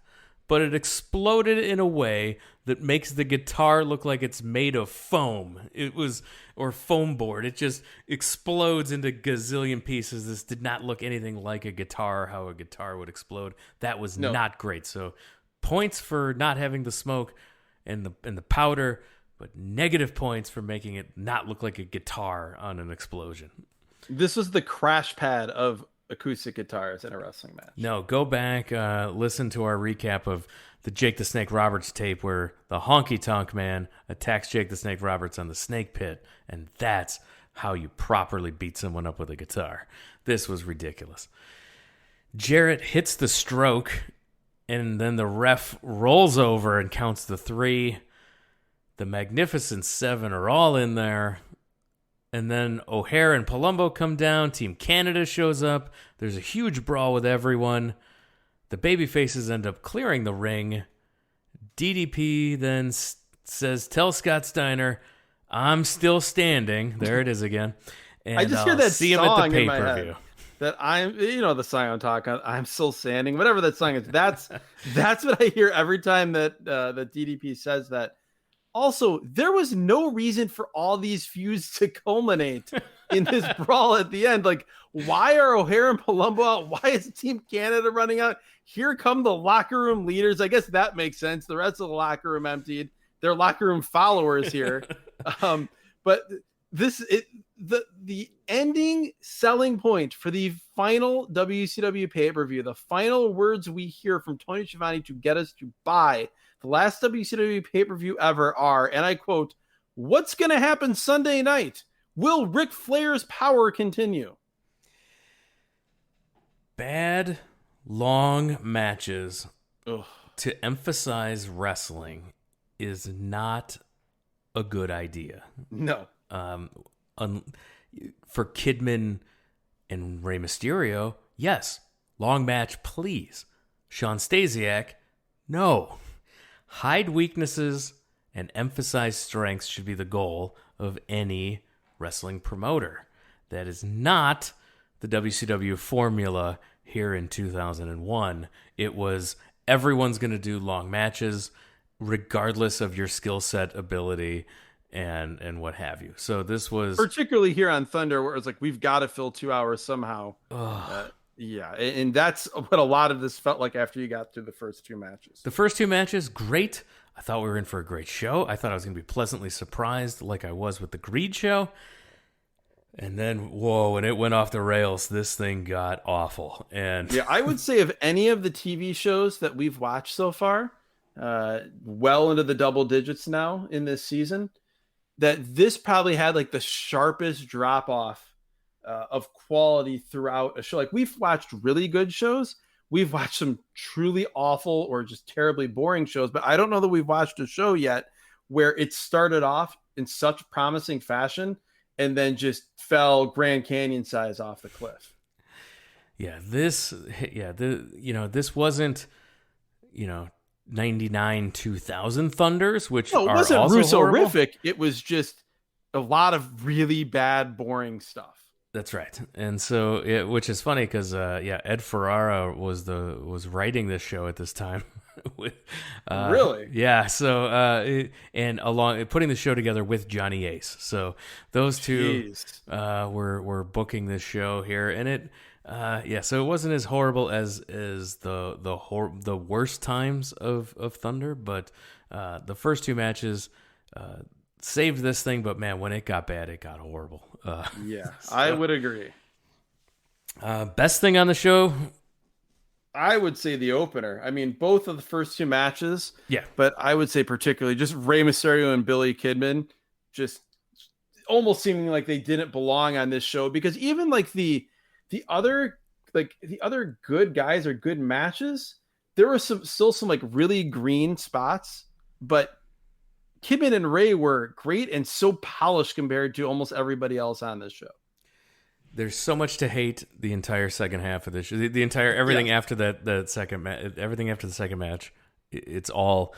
A: But it exploded in a way that makes the guitar look like it's made of foam. Or foam board. It just explodes into gazillion pieces. This did not look anything like a guitar, how a guitar would explode. That was not great. So points for not having the smoke and the powder, but negative points for making it not look like a guitar on an explosion.
B: This was the crash pad of acoustic guitars in a wrestling match.
A: No, go back, listen to our recap of the Jake the Snake Roberts tape where the Honky Tonk Man attacks Jake the Snake Roberts on the Snake Pit, and that's how you properly beat someone up with a guitar. This was ridiculous. Jarrett hits the stroke, and then the ref rolls over and counts the 3. The Magnificent Seven are all in there. And then O'Hare and Palumbo come down. Team Canada shows up. There's a huge brawl with everyone. The babyfaces end up clearing the ring. DDP then says, "Tell Scott Steiner, I'm still standing." There it is again. And
B: I just hear that
A: see
B: song
A: him at the
B: in my
A: pay-per-view.
B: head. That the song I'm talking, I'm still standing, whatever that song is. That's what I hear every time that DDP says that. Also, there was no reason for all these feuds to culminate in this brawl at the end. Like, why are O'Hare and Palumbo out? Why is Team Canada running out? Here come the locker room leaders. I guess that makes sense. The rest of the locker room emptied. They're locker room followers here. But the ending selling point for the final WCW pay-per-view, the final words we hear from Tony Schiavone to get us to buy the last WCW pay-per-view ever are, and I quote, "What's going to happen Sunday night? Will Ric Flair's power continue?"
A: Bad, long matches to emphasize wrestling is not a good idea.
B: No.
A: For Kidman and Rey Mysterio, yes. Long match, please. Sean Stasiak, no. Hide weaknesses and emphasize strengths should be the goal of any wrestling promoter. That is not the WCW formula here in 2001. It was everyone's going to do long matches regardless of your skill set, ability, and what have you. So this was...
B: particularly here on Thunder, where it's like, we've got to fill 2 hours somehow. Yeah, and that's what a lot of this felt like after you got through the first 2 matches.
A: The first 2 matches, great. I thought we were in for a great show. I thought I was going to be pleasantly surprised like I was with the Greed show. And then, whoa, when it went off the rails, this thing got awful. And
B: yeah, I would say of any of the TV shows that we've watched so far, well into the double digits now in this season, that this probably had like the sharpest drop off of quality throughout a show. Like, we've watched really good shows. We've watched some truly awful or just terribly boring shows, but I don't know that we've watched a show yet where it started off in such promising fashion and then just fell Grand Canyon size off the cliff.
A: Yeah, this wasn't, 99 2000 Thunders, which
B: no, it
A: are
B: wasn't
A: also
B: Russo-rific. It was just a lot of really bad, boring stuff.
A: That's right. And so, which is funny because, Ed Ferrara was writing this show at this time.
B: Really?
A: Yeah. So, and along putting the show together with Johnny Ace. So those two were booking this show here, and it, so it wasn't as horrible as the worst times of Thunder, but the first two matches saved this thing. But man, when it got bad, it got horrible.
B: I would agree.
A: Best thing on the show,
B: I would say the opener. I mean, both of the first two matches.
A: Yeah.
B: But I would say particularly just Rey Mysterio and Billy Kidman just almost seeming like they didn't belong on this show, because even like the other good guys or good matches, there were still some like really green spots, but Kidman and Rey were great and so polished compared to almost everybody else on this show.
A: There's so much to hate the entire second half of this show. The entire everything after that second match, everything after the second match, it's all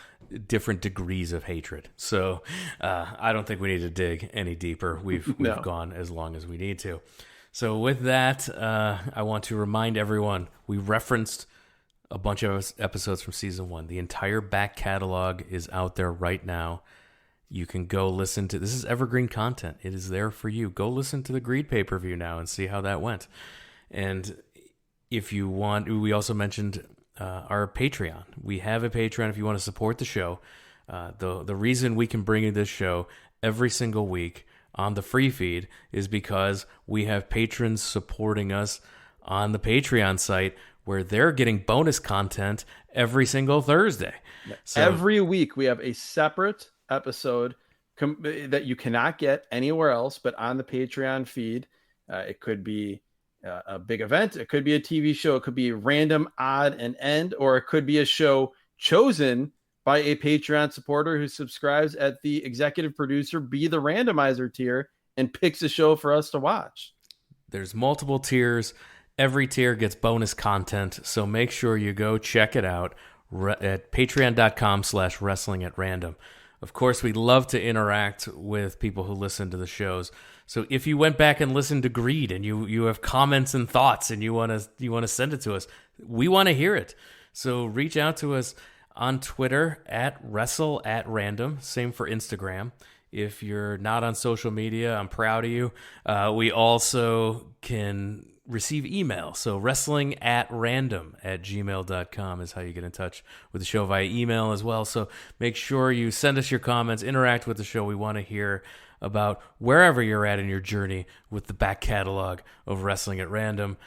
A: different degrees of hatred. So I don't think we need to dig any deeper. We've gone as long as we need to. So with that, I want to remind everyone we referenced a bunch of episodes from season 1. The entire back catalog is out there right now. You can go listen to, this is evergreen content. It is there for you. Go listen to the GREED pay-per-view now and see how that went. And if you want, we also mentioned our Patreon. We have a Patreon if you want to support the show. The reason we can bring you this show every single week on the free feed is because we have patrons supporting us on the Patreon site, where they're getting bonus content every single Thursday. So,
B: every week we have a separate episode that you cannot get anywhere else but on the Patreon feed. It could be a big event, it could be a TV show, it could be random, odd, and end, or it could be a show chosen by a Patreon supporter who subscribes at the executive producer be the randomizer tier and picks a show for us to watch.
A: There's multiple tiers. Every tier gets bonus content, so make sure you go check it out at patreon.com/wrestlingatrandom. Of course, we love to interact with people who listen to the shows. So if you went back and listened to GREED and you have comments and thoughts and you want to send it to us, we want to hear it. So reach out to us on Twitter at WrestleAtRandom. Same for Instagram. If you're not on social media, I'm proud of you. We also can receive email. So wrestlingatrandom@gmail.com is how you get in touch with the show via email as well. So make sure you send us your comments, interact with the show. We want to hear about wherever you're at in your journey with the back catalog of Wrestling at Random.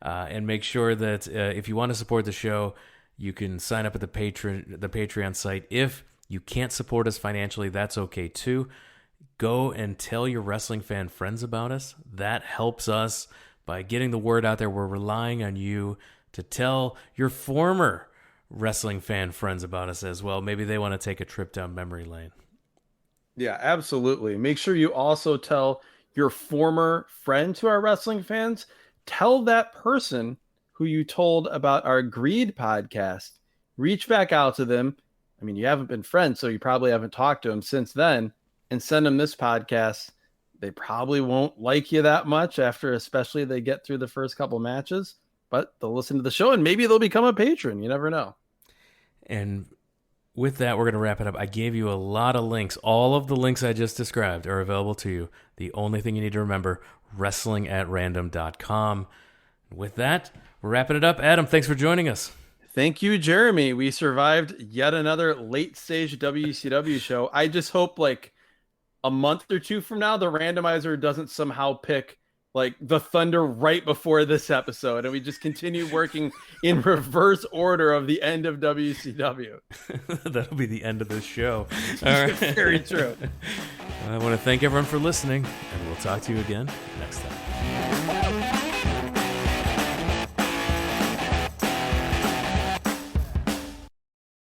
A: And make sure that if you want to support the show, you can sign up at the Patreon site. If you can't support us financially, that's okay too. Go and tell your wrestling fan friends about us. That helps us by getting the word out there. We're relying on you to tell your former wrestling fan friends about us as well. Maybe they want to take a trip down memory lane.
B: Yeah, absolutely. Make sure you also tell your former friend to our wrestling fans. Tell that person who you told about our GREED podcast. Reach back out to them. I mean, you haven't been friends, so you probably haven't talked to them since then, and send them this podcast. They probably won't like you that much after, especially they get through the first couple matches, but they'll listen to the show and maybe they'll become a patron. You never know.
A: And with that, we're going to wrap it up. I gave you a lot of links. All of the links I just described are available to you. The only thing you need to remember, wrestlingatrandom.com. With that, we're wrapping it up. Adam, thanks for joining us.
B: Thank you, Jeremy. We survived yet another late stage WCW show. I just hope like a month or two from now, the randomizer doesn't somehow pick like the Thunder right before this episode, and we just continue working in reverse order of the end of WCW.
A: That'll be the end of this show. All right.
B: Very true.
A: I want to thank everyone for listening, and we'll talk to you again next time.